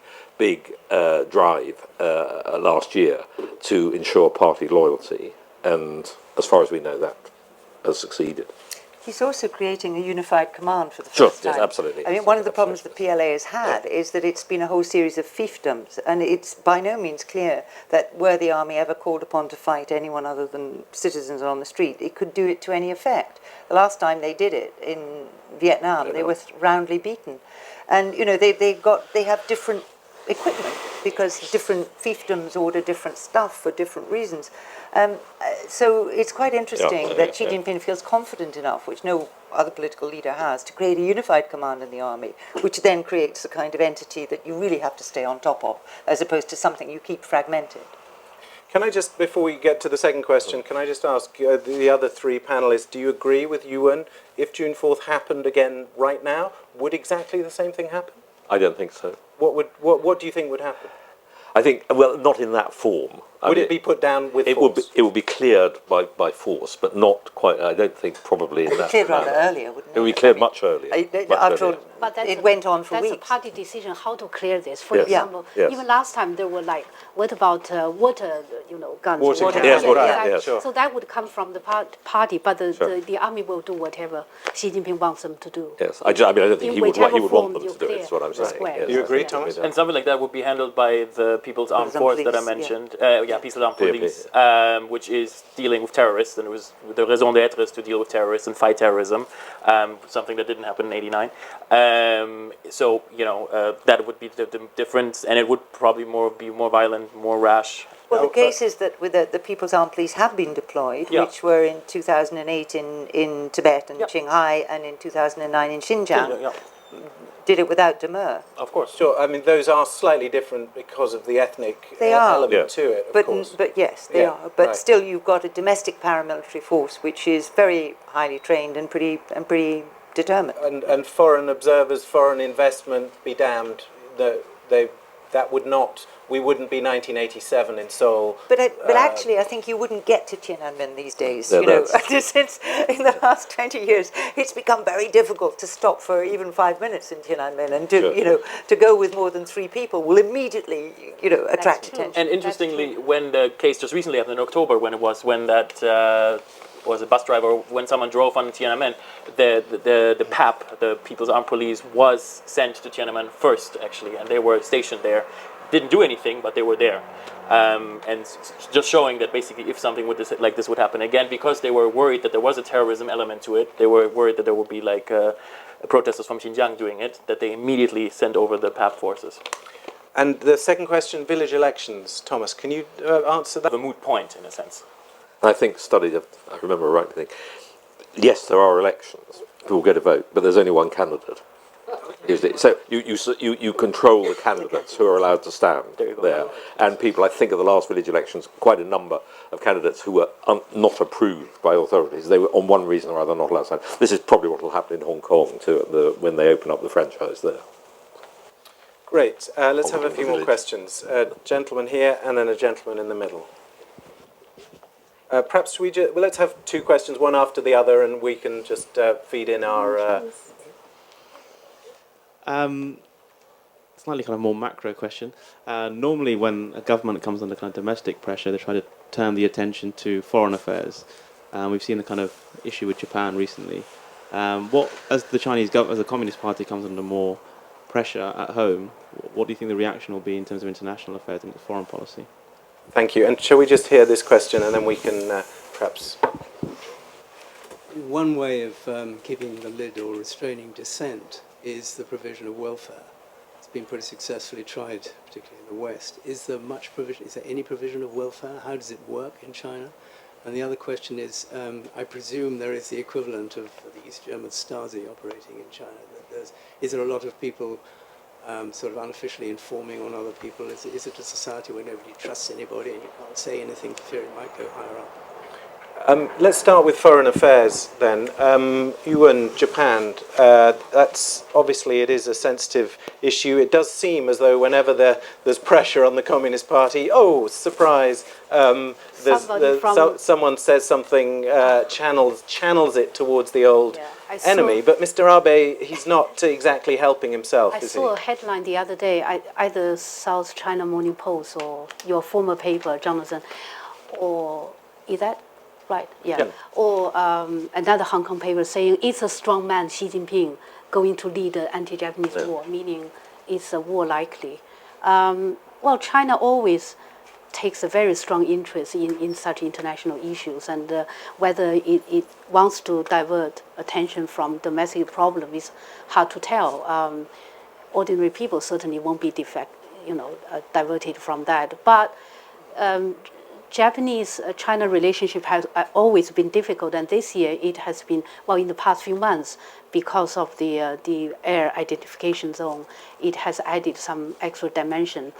drive last year to ensure party loyalty, and as far as we know, that has succeeded. He's also creating a unified command for the Sure, first time. yes, absolutely. I mean, one of the problems the PLA has had is that it's been a whole series of fiefdoms, and it's by no means clear that were the army ever called upon to fight anyone other than citizens on the street, it could do it to any effect. The last time they did it in Vietnam, they were roundly beaten. And, you know, they have different equipment because different fiefdoms order different stuff for different reasons. So it's quite interesting that Xi Jinping feels confident enough, which no other political leader has, to create a unified command in the army, which then creates a kind of entity that you really have to stay on top of, as opposed to something you keep fragmented. Can I just, before we get to the second question, can I just ask the other three panellists, do you agree with Yuan? If June 4th happened again right now, would exactly the same thing happen? I don't think so. What do you think would happen? I think, well, not in that form. Would it be put down with force? It would be cleared by force, but not quite, I don't think probably in that Cleared manner. rather earlier, wouldn't it? It would be cleared much earlier. After all, But it went on for that's weeks. a party decision how to clear this. For Yes. example, Yes. even last time they were like, what about water, guns? Water cannons. Yes, water That- cannons, yes. Sure. So that would come from the party, but Sure. the army will do whatever Xi Jinping wants them to do. Yes, I mean, I don't think In he would whichever want form them you to do it, clear is what I'm the saying. square. Yes, Do you agree, I think Thomas? And something like that would be handled by the People's Armed Armed Force that I Police, yeah. mentioned. People's Armed PAP. Police, which is dealing with terrorists, and it was the raison d'être is to deal with terrorists and fight terrorism, something that didn't happen in '89. So that would be the difference, and it would probably be more violent, more rash. Well, the case is that with the People's Armed Police have been deployed, Yeah. which were in 2008 in Tibet and Yeah. Qinghai, and in 2009 in Xinjiang. Yeah, Did it without demur. of course. Sure, I mean, those are slightly different because of the ethnic They are. element Yeah. to it, of But course. yes, they Yeah, are. But right. still, you've got a domestic paramilitary force which is very highly trained and pretty determined. And foreign observers, foreign investment, be damned, we wouldn't be 1987 in Seoul. But actually, I think you wouldn't get to Tiananmen these days. No, You know, that's- since in the last 20 years, it's become very difficult to stop for even 5 minutes in Tiananmen, and Sure. to go with more than 3 people will immediately, attract true. attention. And interestingly, when the case just recently happened in October, when that was a bus driver, when someone drove on Tiananmen, the PAP, the People's Armed Police, was sent to Tiananmen first, actually, and they were stationed there. Didn't do anything, but they were there. Just showing that basically if something like this would happen again, because they were worried that there was a terrorism element to it, they were worried that there would be protesters from Xinjiang doing it, that they immediately sent over the PAP forces. And the second question, village elections. Thomas, can you answer that? A moot point, in a sense. I think I remember right to think, yes, there are elections, people get a vote, but there's only one candidate. Usually. So you control the candidates who are allowed to stand there. And people, I think at the last village elections, quite a number of candidates who were not approved by authorities. They were, on one reason or other, not allowed to stand. This is probably what will happen in Hong Kong too, when they open up the franchise there. Great. Let's have a few more questions. A gentleman here and then a gentleman in the middle. Perhaps let's have 2 questions, one after the other, and we can just feed in our... Slightly kind of more macro question. Normally when a government comes under kind of domestic pressure, they try to turn the attention to foreign affairs. We've seen the kind of issue with Japan recently. As the Chinese government, as the Communist Party comes under more pressure at home, what do you think the reaction will be in terms of international affairs and foreign policy? Thank you. And shall we just hear this question and then we can perhaps... One way of keeping the lid or restraining dissent is the provision of welfare. It's been pretty successfully tried, particularly in the West. Is there much provision? Is there any provision of welfare? How does it work in China? And the other question is, I presume there is the equivalent of the East German Stasi operating in China. Is there a lot of people sort of unofficially informing on other people? Is it a society where nobody trusts anybody and you can't say anything for fear it might go higher up? Let's start with foreign affairs then. You and Japan, that's obviously it is a sensitive issue. It does seem as though whenever there's pressure on the Communist Party, oh, surprise, someone says something, channels it towards the old enemy. But Mr. Abe, he's not exactly helping himself, is he? I saw a headline the other day, either South China Morning Post or your former paper, Jonathan, or is that right? Yeah. Or another Hong Kong paper saying it's a strong man, Xi Jinping, going to lead the anti-Japanese war, meaning it's a war likely. Well, China always takes a very strong interest in such international issues, and whether it wants to divert attention from domestic problem is hard to tell. Ordinary people certainly won't be diverted from that, but Japanese-China relationship has always been difficult, and this year it has been, well, in the past few months, because of the air identification zone, it has added some extra dimension.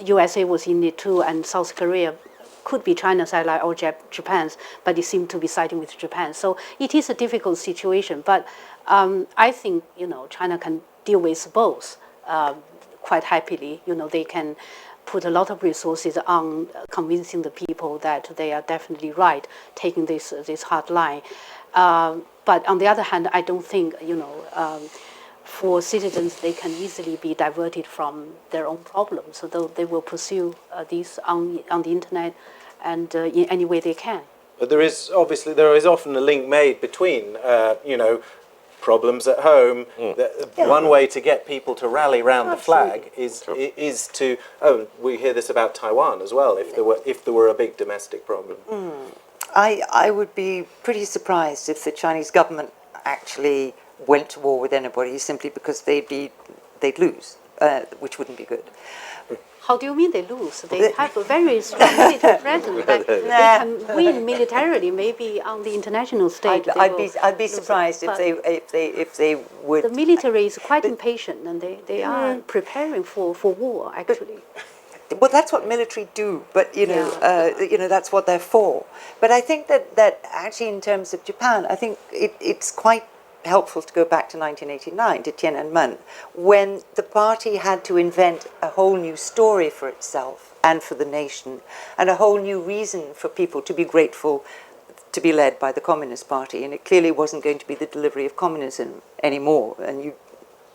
USA was in it too, and South Korea could be China's ally or Japan's, but it seemed to be siding with Japan. So it is a difficult situation, but I think, China can deal with both quite happily. They can put a lot of resources on convincing the people that they are definitely right, taking this hard line. But on the other hand, I don't think, for citizens, they can easily be diverted from their own problems. So they will pursue these on the internet and in any way they can. But there is often a link made between, problems at home. One way to get people to rally round the flag is to. Oh, we hear this about Taiwan as well. If there were a big domestic problem, I would be pretty surprised if the Chinese government actually went to war with anybody simply because they'd lose, which wouldn't be good. How do you mean they lose? They have a very strong military presence. They can win militarily, maybe on the international stage. I'd be surprised if they would. The military is quite impatient, and they are preparing for war, actually. Well, that's what military do, but that's what they're for. But I think that actually, in terms of Japan, I think it's quite helpful to go back to 1989, to Tiananmen, when the party had to invent a whole new story for itself and for the nation, and a whole new reason for people to be grateful to be led by the Communist Party. And it clearly wasn't going to be the delivery of communism anymore, and you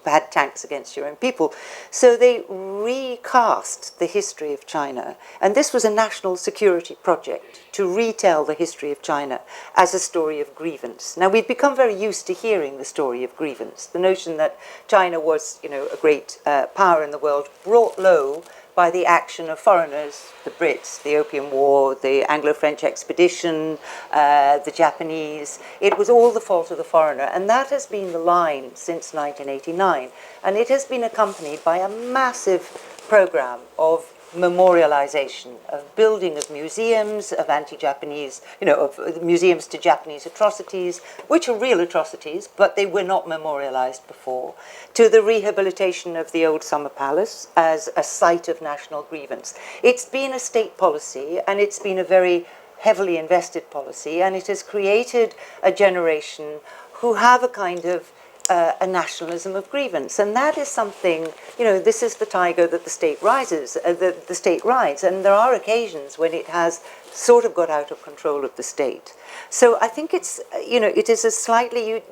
had tanks against your own people. So they recast the history of China, and this was a national security project to retell the history of China as a story of grievance. Now, we've become very used to hearing the story of grievance, the notion that China was, a great power in the world, brought low by the action of foreigners, the Brits, the Opium War, the Anglo-French expedition, the Japanese. It was all the fault of the foreigner, and that has been the line since 1989. And it has been accompanied by a massive program of memorialization, of building of museums, of anti-Japanese, of museums to Japanese atrocities, which are real atrocities, but they were not memorialized before, to the rehabilitation of the old Summer Palace as a site of national grievance. It's been a state policy, and it's been a very heavily invested policy, and it has created a generation who have a kind of a nationalism of grievance, and that is something. This is the tiger that the state rides, and there are occasions when it has sort of got out of control of the state. So I think it's, it is a slightly.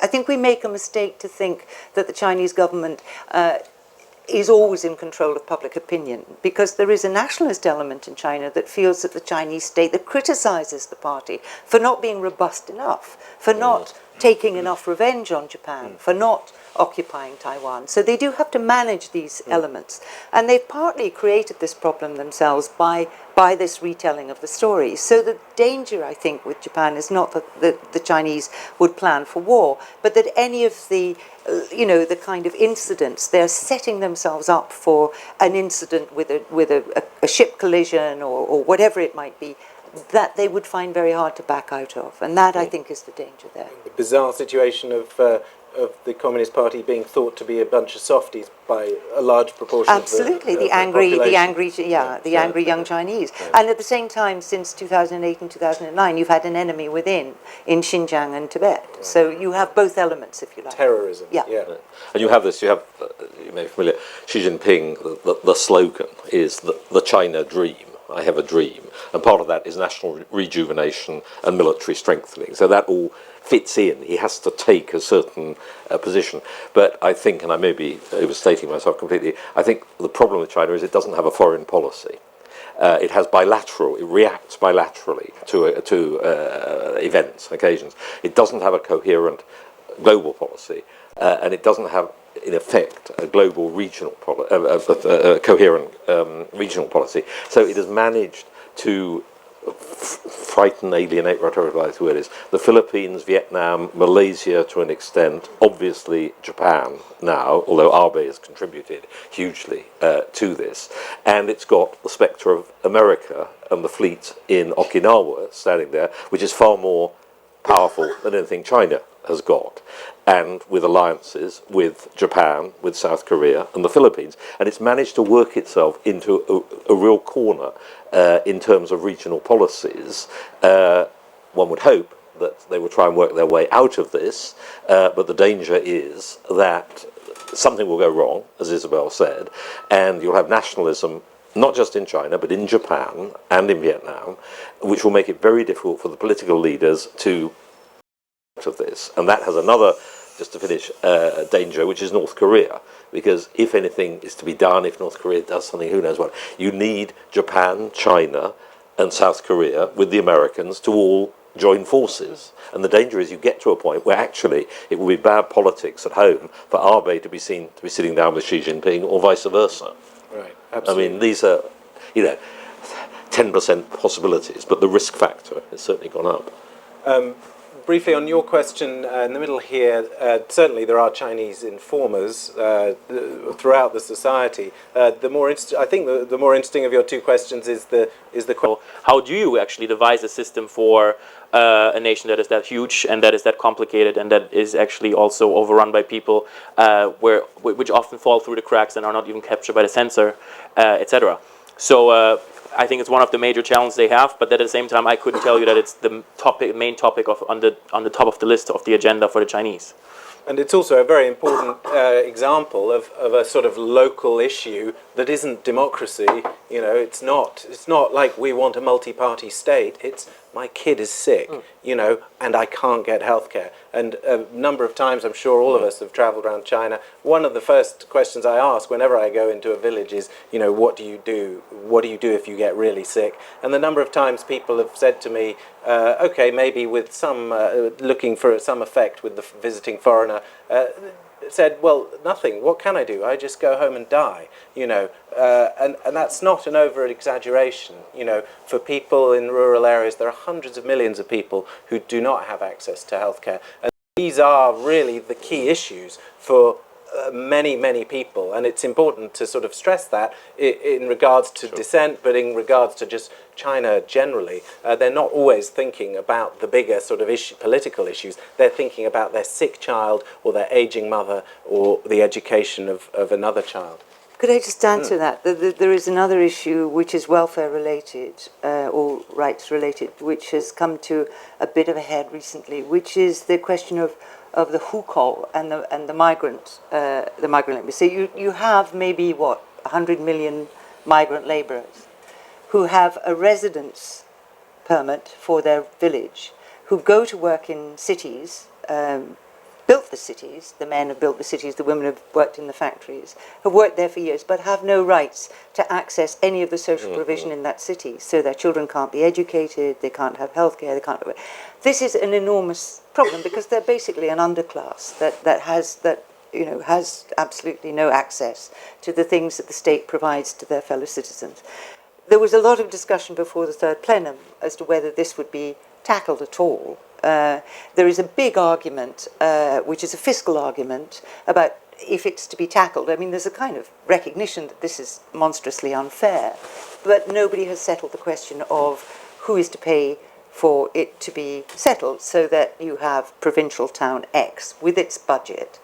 I think we make a mistake to think that the Chinese government is always in control of public opinion, because there is a nationalist element in China that feels that the Chinese state, that criticizes the party for not being robust enough, for not taking enough revenge on Japan for not occupying Taiwan. So they do have to manage these elements. And they've partly created this problem themselves by this retelling of the story. So the danger, I think, with Japan is not that the Chinese would plan for war, but that any of the, the kind of incidents, they're setting themselves up for an incident with a ship collision or whatever it might be, that they would find very hard to back out of. And that, I think, is the danger there. The bizarre situation of the Communist Party being thought to be a bunch of softies by a large proportion Absolutely, of the angry population. young Chinese. And at the same time, since 2008 and 2009, you've had an enemy within, in Xinjiang and Tibet. Right. So you have both elements, if you like. Terrorism. Yeah. And you have this, you may be familiar, Xi Jinping, the slogan is the China dream. I have a dream. And part of that is national rejuvenation and military strengthening. So that all fits in. He has to take a certain position. But I think, and I may be overstating myself completely, I think the problem with China is it doesn't have a foreign policy. It has it reacts bilaterally to events, occasions. It doesn't have a coherent global policy, and it doesn't have, in effect, a global regional coherent regional policy. So it has managed to frighten, alienate, whatever the word is, the Philippines, Vietnam, Malaysia to an extent, obviously Japan now, although Abe has contributed hugely to this, and it's got the spectre of America and the fleet in Okinawa standing there, which is far more powerful than anything China has got, and with alliances with Japan, with South Korea and the Philippines. And it's managed to work itself into a real corner in terms of regional policies. One would hope that they will try and work their way out of this, but the danger is that something will go wrong, as Isabel said, and you'll have nationalism not just in China, but in Japan and in Vietnam, which will make it very difficult for the political leaders to of this. And that has another, just to finish, danger, which is North Korea. Because if anything is to be done, if North Korea does something, who knows what, you need Japan, China, and South Korea with the Americans to all join forces. And the danger is you get to a point where actually it will be bad politics at home for Abe to be seen to be sitting down with Xi Jinping or vice versa. Right, absolutely. I mean, these are, 10% possibilities, but the risk factor has certainly gone up. Briefly on your question in the middle here, certainly there are Chinese informers throughout the society. I think the more interesting of your two questions is the question. How do you actually devise a system for a nation that is that huge and that is that complicated and that is actually also overrun by people which often fall through the cracks and are not even captured by the censor, etc. So I think it's one of the major challenges they have, but at the same time, I couldn't tell you that it's the main topic on the top of the list of the agenda for the Chinese. And it's also a very important example of a sort of local issue that isn't democracy. It's not like we want a multi-party state. It's my kid is sick, and I can't get healthcare. And a number of times, I'm sure all of us have travelled around China. One of the first questions I ask whenever I go into a village is, what do you do? What do you do if you get really sick? And the number of times people have said to me, okay, maybe with some looking for some effect with the visiting foreigner, said, well, nothing. What can I do? I just go home and die, and that's not an over-exaggeration. For people in rural areas, there are hundreds of millions of people who do not have access to healthcare. And these are really the key issues for many people, and it's important to sort of stress that in regards to Dissent, but in regards to just China generally. They're not always thinking about the bigger sort of political issues. They're thinking about their sick child or their aging mother or the education of another child. Could I just answer that? There is another issue which is welfare related or rights related, which has come to a bit of a head recently, which is the question of the hukou and the migrant labor. So you have maybe 100 million migrant labourers who have a residence permit for their village, who go to work in cities, built the cities, the men have built the cities, the women have worked in the factories, have worked there for years, but have no rights to access any of the social provision in that city. So their children can't be educated, they can't have healthcare, they can't. this is an enormous problem because they're basically an underclass that has absolutely no access to the things that the state provides to their fellow citizens. There was a lot of discussion before the third plenum as to whether this would be tackled at all. There is a big argument, which is a fiscal argument, about if it's to be tackled. I mean, there's a kind of recognition that this is monstrously unfair, but nobody has settled the question of who is to pay for it to be settled so that you have provincial town X with its budget.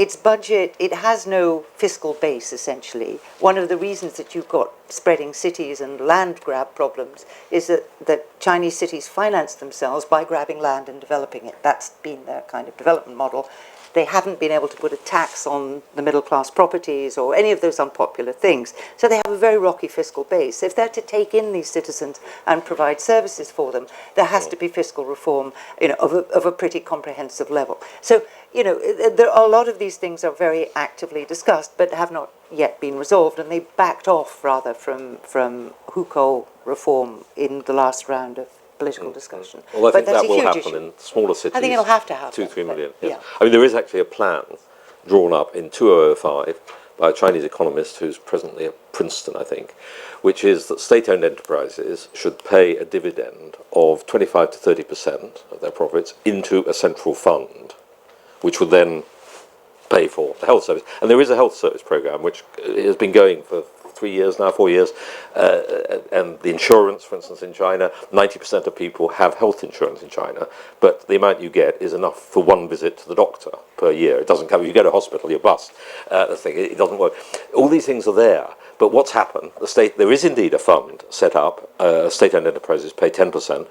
Its budget, it has no fiscal base, essentially. One of the reasons that you've got spreading cities and land grab problems is that Chinese cities finance themselves by grabbing land and developing it. That's been their kind of development model. They haven't been able to put a tax on the middle-class properties or any of those unpopular things. So they have a very rocky fiscal base. If they're to take in these citizens and provide services for them, there has to be fiscal reform, of a pretty comprehensive level. So, there are a lot of these things are very actively discussed, but have not yet been resolved, and they backed off rather from hukou reform in the last round of political discussion. Well, I think that's that will happen issue. in smaller cities. I think it'll have to happen. 2-3 million. But, Yes. I mean, there is actually a plan drawn up in 2005 by a Chinese economist who's presently at Princeton, I think, which is that state-owned enterprises should pay a dividend of 25 to 30% of their profits into a central fund, which would then pay for the health service. And there is a health service program which has been going for 4 years, and the insurance, for instance, in China, 90% of people have health insurance in China, but the amount you get is enough for one visit to the doctor per year. It doesn't cover, you go to hospital, you're bust. The thing, it doesn't work. All these things are there, but what's happened? There is indeed a fund set up. State-owned enterprises pay 10%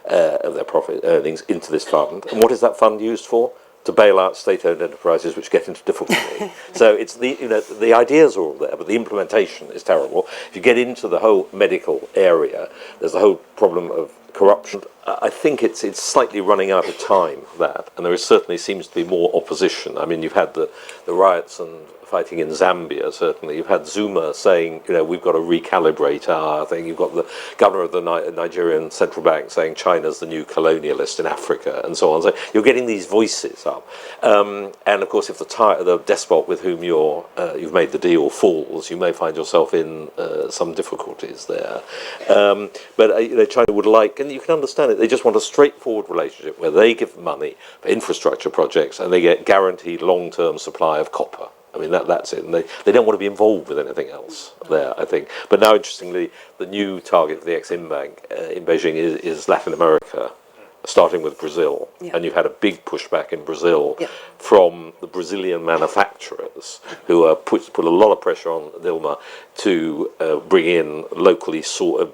of their profit earnings into this fund. And what is that fund used for? To bail out state-owned enterprises which get into difficulty. So it's the ideas are all there, but the implementation is terrible. If you get into the whole medical area, there's the whole problem of corruption. I think it's slightly running out of time, that, and there certainly seems to be more opposition. I mean, you've had the riots and fighting in Zambia, certainly. You've had Zuma saying, we've got to recalibrate our thing. You've got the governor of the Nigerian central bank saying China's the new colonialist in Africa, and so on. So you're getting these voices up. And of course, if the despot with whom you've made the deal falls, you may find yourself in some difficulties there. But China would like, and you can understand it, they just want a straightforward relationship where they give money for infrastructure projects and they get guaranteed long-term supply of copper. I mean, that's it. And they don't want to be involved with anything else there, I think. But now, interestingly, the new target for the Exim Bank in Beijing is Latin America, starting with Brazil. Yeah. And you've had a big pushback in Brazil from the Brazilian manufacturers who are put a lot of pressure on Dilma to bring in locally sort of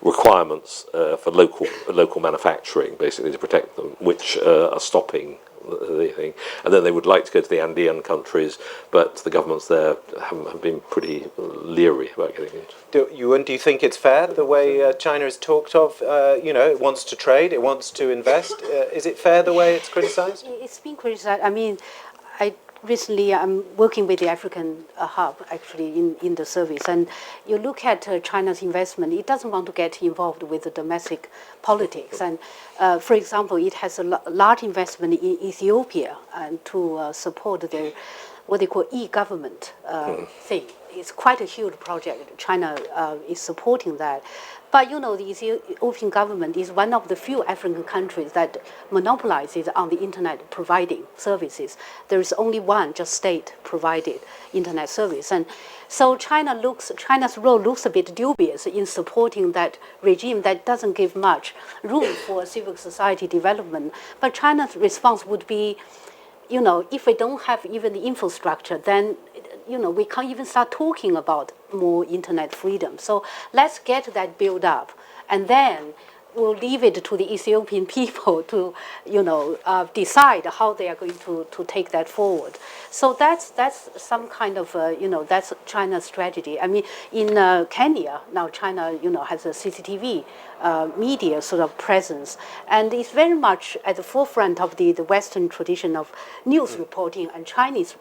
requirements for local manufacturing, basically, to protect them, which are stopping the thing. And then they would like to go to the Andean countries, but the governments there have been pretty leery about getting it. Do you think it's fair the way China is talked of? It wants to trade, it wants to invest. Is it fair the way it's criticised? It's been criticised. I mean, recently I'm working with the African hub, actually, in the service. And you look at China's investment, it doesn't want to get involved with the domestic politics. And for example, it has a large investment in Ethiopia and to support their, what they call e-government thing. It's quite a huge project. China is supporting that. But, the Ethiopian government is one of the few African countries that monopolizes on the internet providing services. There is only one just state-provided internet service. And so China's role looks a bit dubious in supporting that regime that doesn't give much room for civil society development. But China's response would be, if we don't have even the infrastructure, then we can't even start talking about more internet freedom. So let's get that built up, and then we'll leave it to the Ethiopian people to, decide how they are going to take that forward. So that's some kind of, that's China's strategy. I mean, in Kenya, now China, has a CCTV media sort of presence, and it's very much at the forefront of the Western tradition of news reporting and Chinese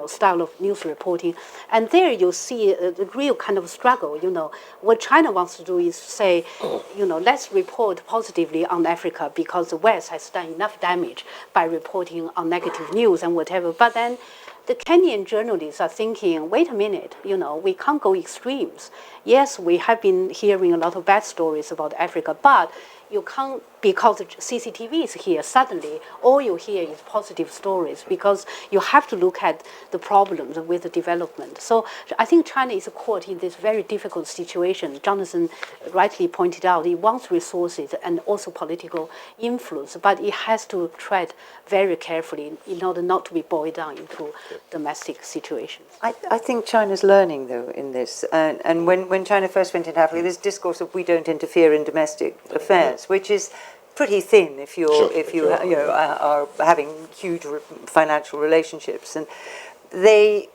style of news reporting. And there you see a real kind of struggle. What China wants to do is say, let's report positively on Africa because the West has done enough damage by reporting on negative news and whatever. But then the Kenyan journalists are thinking, wait a minute, we can't go extremes. Yes, we have been hearing a lot of bad stories about Africa, but you can't, because the CCTV is here, suddenly all you hear is positive stories, because you have to look at the problems with the development. So I think China is caught in this very difficult situation. Jonathan rightly pointed out it wants resources and also political influence, but it has to tread very carefully in order not to be boiled down into domestic situations. I think China's learning, though, in this. And when China first went into Africa, this discourse of we don't interfere in domestic affairs, which is pretty thin if you are having huge financial relationships. And they,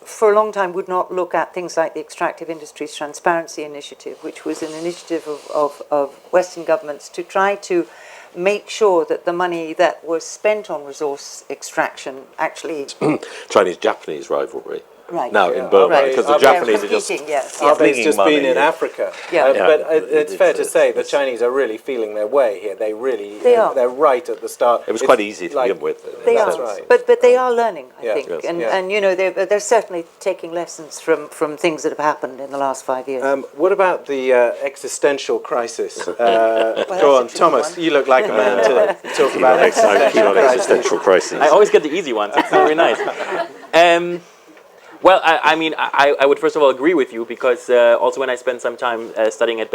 for a long time, would not look at things like the Extractive Industries Transparency Initiative, which was an initiative of Western governments to try to make sure that the money that was spent on resource extraction actually... Chinese-Japanese rivalry. Right. Now in Burma, because the Japanese are just It's just been in Africa. But it's fair to say the Chinese are really feeling their way here. They are. They're right at the start. It was quite easy to begin with. That's right. But they are learning, I think, Yes. and they're certainly taking lessons from things that have happened in the last 5 years. What about the existential crisis? Go on, Thomas. You look like a man to talk about existential crises. I always get the easy ones. It's very nice. Well, I would first of all agree with you because also when I spent some time studying at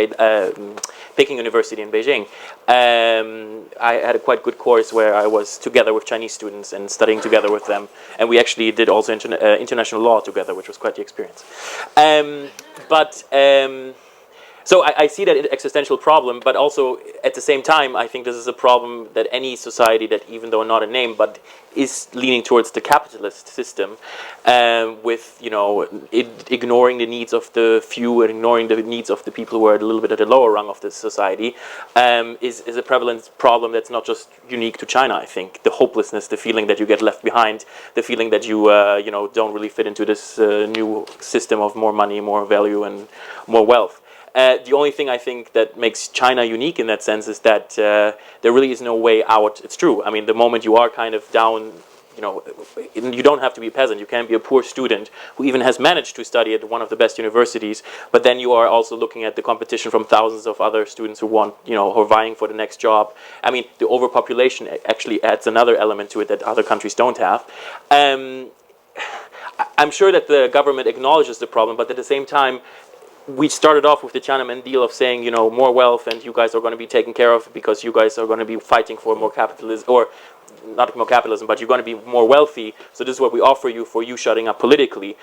Peking University in Beijing, I had a quite good course where I was together with Chinese students and studying together with them, and we actually did also international law together, which was quite the experience. So I see that existential problem, but also at the same time, I think this is a problem that any society that, even though not a name, but is leaning towards the capitalist system, with ignoring the needs of the few and ignoring the needs of the people who are a little bit at the lower rung of this society, is a prevalent problem that's not just unique to China. I think the hopelessness, the feeling that you get left behind, the feeling that you don't really fit into this new system of more money, more value, and more wealth. The only thing I think that makes China unique in that sense is that there really is no way out. It's true. I mean, the moment you are kind of down, you don't have to be a peasant. You can be a poor student who even has managed to study at one of the best universities, but then you are also looking at the competition from thousands of other students who want, who are vying for the next job. I mean, the overpopulation actually adds another element to it that other countries don't have. I'm sure that the government acknowledges the problem, but at the same time, we started off with the Tiananmen deal of saying, more wealth and you guys are going to be taken care of because you guys are going to be fighting for more capitalism, or not more capitalism, but you're going to be more wealthy. So this is what we offer you for you shutting up politically.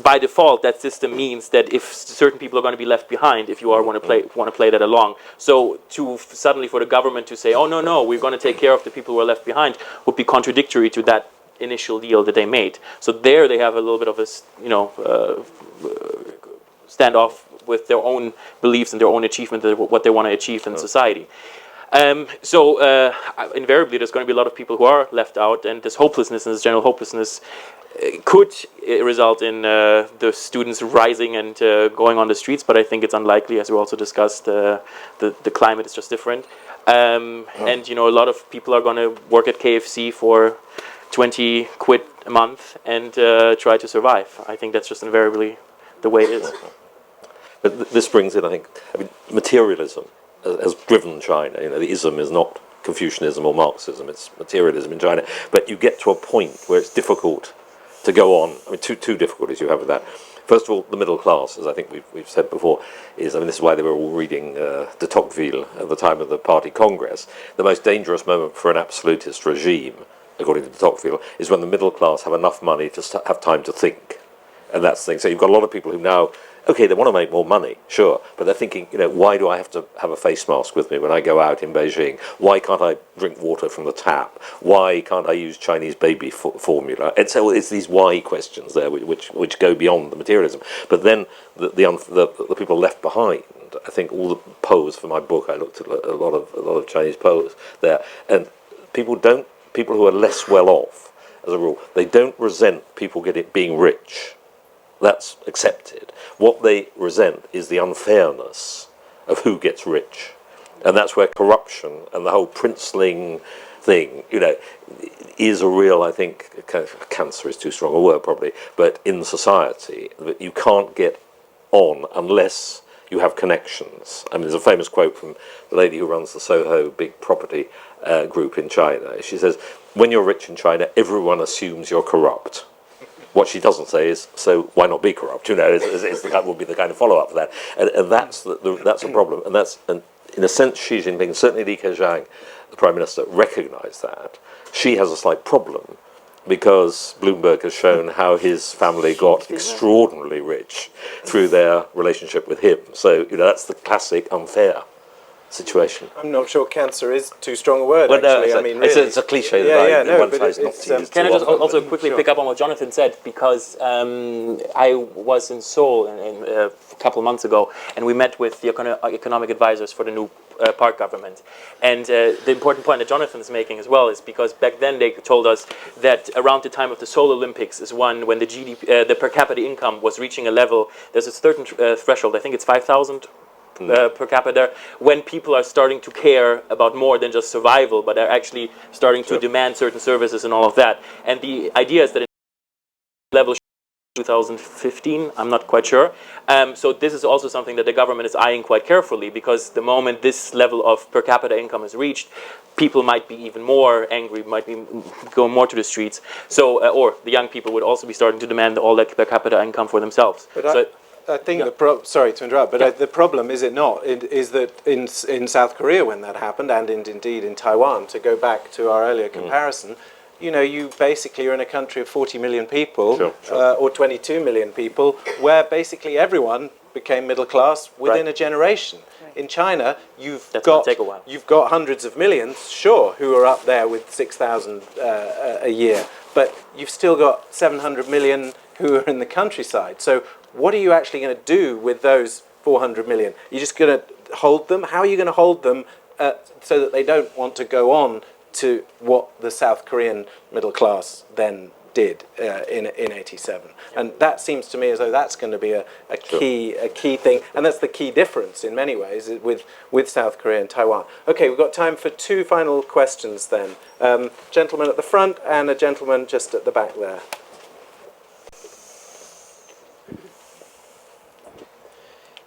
By default, that system means that if certain people are going to be left behind, if you want to play that along. So suddenly for the government to say, oh, no, we're going to take care of the people who are left behind would be contradictory to that initial deal that they made. So there they have a little bit of a, standoff with their own beliefs and their own achievement, what they want to achieve in society. So invariably there's going to be a lot of people who are left out, and this hopelessness and this general hopelessness could result in the students rising and going on the streets, but I think it's unlikely, as we also discussed. The climate is just different. And a lot of people are going to work at KFC for 20 quid a month and try to survive. I think that's just invariably the way it is. But this brings in, I think, materialism has driven China. The ism is not Confucianism or Marxism, it's materialism in China. But you get to a point where it's difficult to go on. Two difficulties you have with that. First of all, the middle class, as I think we've said before, is, this is why they were all reading de Tocqueville at the time of the party congress. The most dangerous moment for an absolutist regime, according to de Tocqueville, is when the middle class have enough money to have time to think. And that's the thing. So you've got a lot of people who now, okay, they want to make more money, sure, but they're thinking, why do I have to have a face mask with me when I go out in Beijing? Why can't I drink water from the tap? Why can't I use Chinese baby formula? And so it's these why questions there which go beyond the materialism. But then the people left behind, I think all the pose for my book, I looked at a lot of Chinese pose there, and people who are less well off as a rule. They don't resent people being rich. That's accepted. What they resent is the unfairness of who gets rich. And that's where corruption and the whole princeling thing, is a real, I think, cancer is too strong a word probably, but in society, that you can't get on unless you have connections. I mean, there's a famous quote from the lady who runs the Soho big property group in China. She says, when you're rich in China, everyone assumes you're corrupt. What she doesn't say is, so why not be corrupt? Would be the kind of follow-up to that. And that's that's a problem. And in a sense, Xi Jinping, certainly Li Keqiang, the Prime Minister, recognised that. She has a slight problem because Bloomberg has shown how his family got extraordinarily rich through their relationship with him. So, that's the classic unfair situation. I'm not sure cancer is too strong a word, well, actually. No, I mean, really. It's a cliche that one tries not to use. Can I just also quickly pick up on what Jonathan said? Because I was in Seoul a couple of months ago, and we met with the economic advisors for the new Park government. And the important point that Jonathan is making as well is because back then they told us that around the time of the Seoul Olympics is when the GDP, the per capita income was reaching a level, there's a certain threshold, I think it's 5,000 per capita, when people are starting to care about more than just survival, but are actually starting to demand certain services and all of that. And the idea is that level 2015, I'm not quite sure. So this is also something that the government is eyeing quite carefully, because the moment this level of per capita income is reached, people might be even more angry, might be going more to the streets. So, or the young people would also be starting to demand all that per capita income for themselves. But I think sorry to interrupt, but the problem, is it not, is that in South Korea when that happened, and indeed in Taiwan, to go back to our earlier comparison, you basically are in a country of 40 million people, or 22 million people, where basically everyone became middle class within a generation. In China, you've got hundreds of millions, sure, who are up there with 6,000 a year, but you've still got 700 million who are in the countryside. So what are you actually going to do with those 400 million? You're just going to hold them? How are you going to hold them so that they don't want to go on to what the South Korean middle class then did in 87? And that seems to me as though that's going to be a key thing, and that's the key difference in many ways with South Korea and Taiwan. Okay, we've got time for two final questions then. Gentleman at the front and a gentleman just at the back there.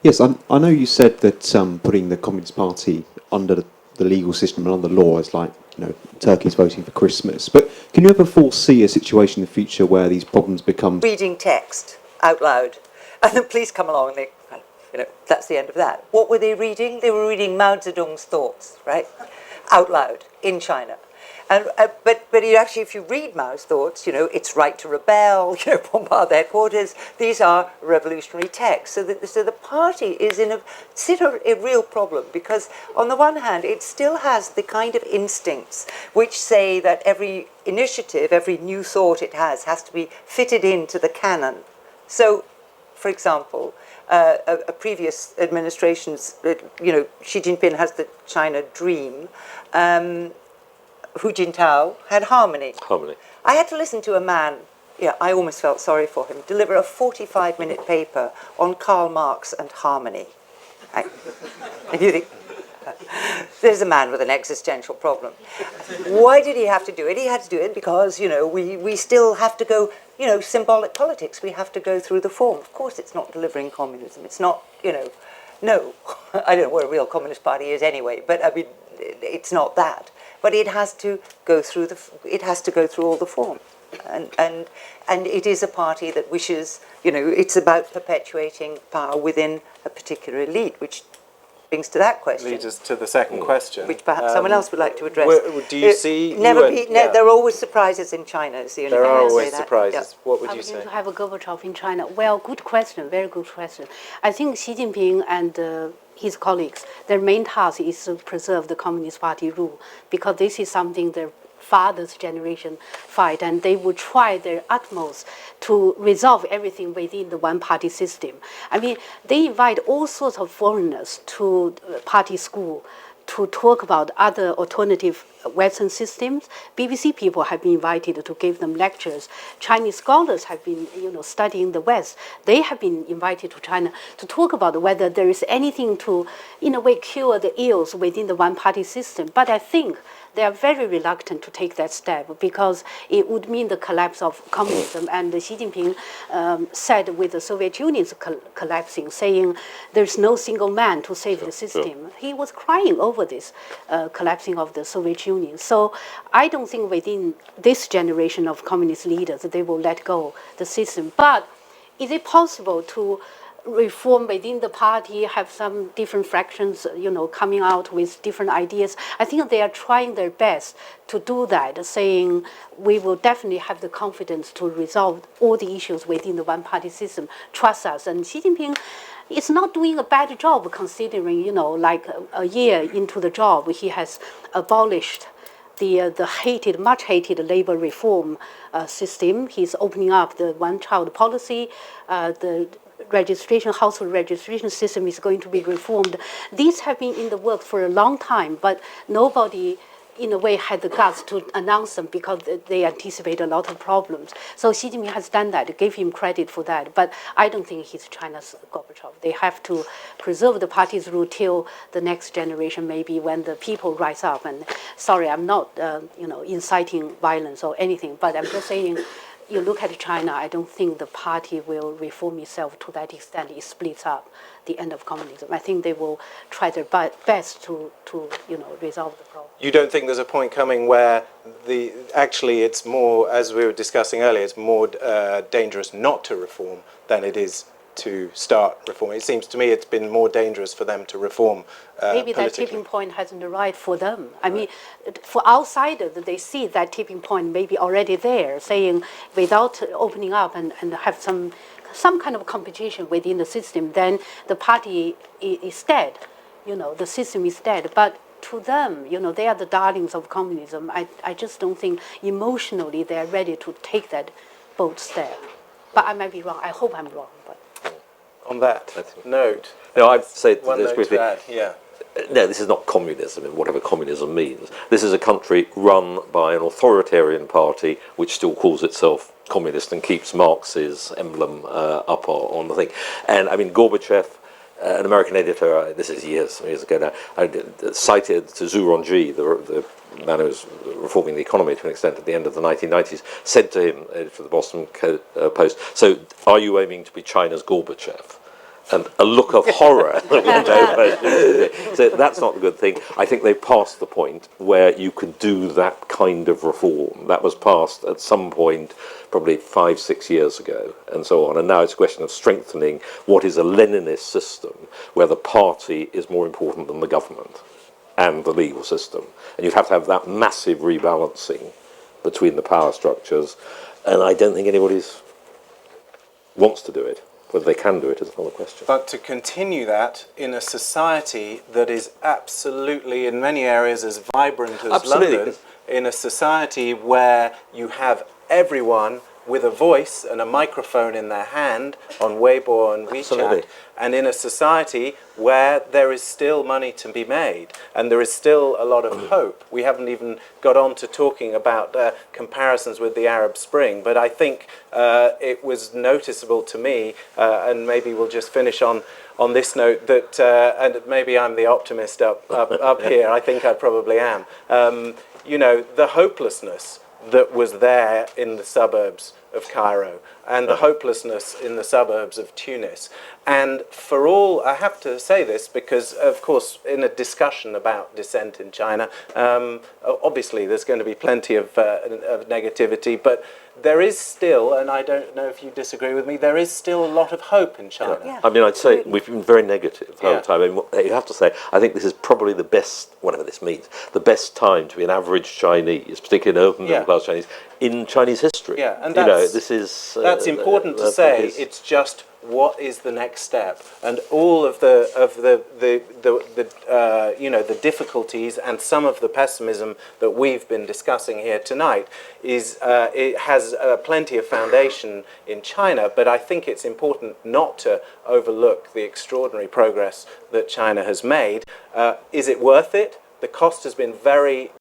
Yes, I know you said that putting the Communist Party under the legal system and under law is like, Turkey's voting for Christmas. But can you ever foresee a situation in the future where these problems become... Reading text out loud, and the police come along and they, that's the end of that. What were they reading? They were reading Mao Zedong's thoughts, right? Out loud, in China. And, but actually, if you read Mao's thoughts, it's right to rebel, bombard their headquarters. These are revolutionary texts. So the party is in a real problem, because on the one hand, it still has the kind of instincts which say that every initiative, every new thought it has to be fitted into the canon. So, for example, a previous administration's, Xi Jinping has the China dream. Hu Jintao had harmony. I had to listen to a man, I almost felt sorry for him, deliver a 45-minute paper on Karl Marx and harmony. And you think, there's a man with an existential problem. Why did he have to do it? He had to do it because, we still have to go, symbolic politics. We have to go through the form. Of course, it's not delivering communism. It's not, no. I don't know what a real communist party is anyway, but I mean, it's not that. But it has to go through all the form, and it is a party that wishes, it's about perpetuating power within a particular elite, which brings to that question. Leads us to the second question, which perhaps someone else would like to address. Do you see? There are always surprises in China. Is the only there thing are I say always that. surprises. What would you say? To have a Gorbachev in China. Well, good question. Very good question. I think Xi Jinping and his colleagues, their main task is to preserve the Communist Party rule, because this is something their father's generation fight, and they will try their utmost to resolve everything within the one-party system. I mean, they invite all sorts of foreigners to party school to talk about other alternative Western systems. BBC people have been invited to give them lectures. Chinese scholars have been, studying the West. They have been invited to China to talk about whether there is anything to, in a way, cure the ills within the one-party system. But I think they are very reluctant to take that step because it would mean the collapse of communism. And Xi Jinping said with the Soviet Union's collapsing, saying there's no single man to save the system. He was crying over this collapsing of the Soviet Union. So I don't think within this generation of communist leaders they will let go the system. But is it possible to reform within the party, have some different fractions, coming out with different ideas? I think they are trying their best to do that, saying we will definitely have the confidence to resolve all the issues within the one-party system. Trust us. And Xi Jinping is not doing a bad job, considering, like a year into the job, he has abolished the much hated labor reform system. He's opening up the one-child policy. The household registration system is going to be reformed. These have been in the works for a long time, but nobody, in a way, had the guts to announce them because they anticipate a lot of problems. So Xi Jinping has done that, gave him credit for that. But I don't think he's China's Gorbachev. They have to preserve the party's rule till the next generation, maybe when the people rise up. And sorry, I'm not, inciting violence or anything, but I'm just saying, you look at China, I don't think the party will reform itself to that extent. It splits up the end of communism. I think they will try their best to resolve the problem. You don't think there's a point coming where actually it's more, as we were discussing earlier, it's more dangerous not to reform than it is to start reforming? It seems to me it's been more dangerous for them to reform maybe that tipping point hasn't arrived for them. I mean, for outsiders, they see that tipping point maybe already there, saying without opening up and have some kind of competition within the system, then the party is dead. The system is dead. But to them, they are the darlings of communism. I just don't think emotionally they are ready to take that bold step. But I might be wrong. I hope I'm wrong. But on that note, no, I'd say one this note briefly. to add, yeah. No, this is not communism, whatever communism means. This is a country run by an authoritarian party which still calls itself communist and keeps Marx's emblem up on the thing. And I mean, Gorbachev, an American editor, this is years ago now, cited to Zhu Rongji, the man who was reforming the economy to an extent at the end of the 1990s, said to him, for the Boston Post, so are you aiming to be China's Gorbachev? And a look of horror. So that's not the good thing. I think they passed the point where you could do that kind of reform. That was passed at some point, probably 5-6 years ago, and so on. And now it's a question of strengthening what is a Leninist system, where the party is more important than the government and the legal system. And you'd have to have that massive rebalancing between the power structures. And I don't think anybody wants to do it. Whether they can do it is another question. But to continue that in a society that is absolutely, in many areas, as vibrant as London, in a society where you have everyone with a voice and a microphone in their hand on Weibo and WeChat, and in a society where there is still money to be made and there is still a lot of hope. We haven't even got on to talking about comparisons with the Arab Spring, but I think it was noticeable to me, and maybe we'll just finish on this note, that, and maybe I'm the optimist up here, I think I probably am, the hopelessness that was there in the suburbs of Cairo and the hopelessness in the suburbs of Tunis. And for all, I have to say this because, of course, in a discussion about dissent in China, obviously there's going to be plenty of negativity, but there is still, and I don't know if you disagree with me, there is still a lot of hope in China. Yeah. I mean, I'd say we've been very negative the whole time. I mean, you have to say, I think this is probably the best, whatever this means, the best time to be an average Chinese, particularly an urban middle class Chinese, in Chinese history. Yeah, and that's, this is... that's important to say. It's just what is the next step? And all of the you know, the difficulties and some of the pessimism that we've been discussing here tonight is it has plenty of foundation in China, but I think it's important not to overlook the extraordinary progress that China has made. Is it worth it? The cost has been very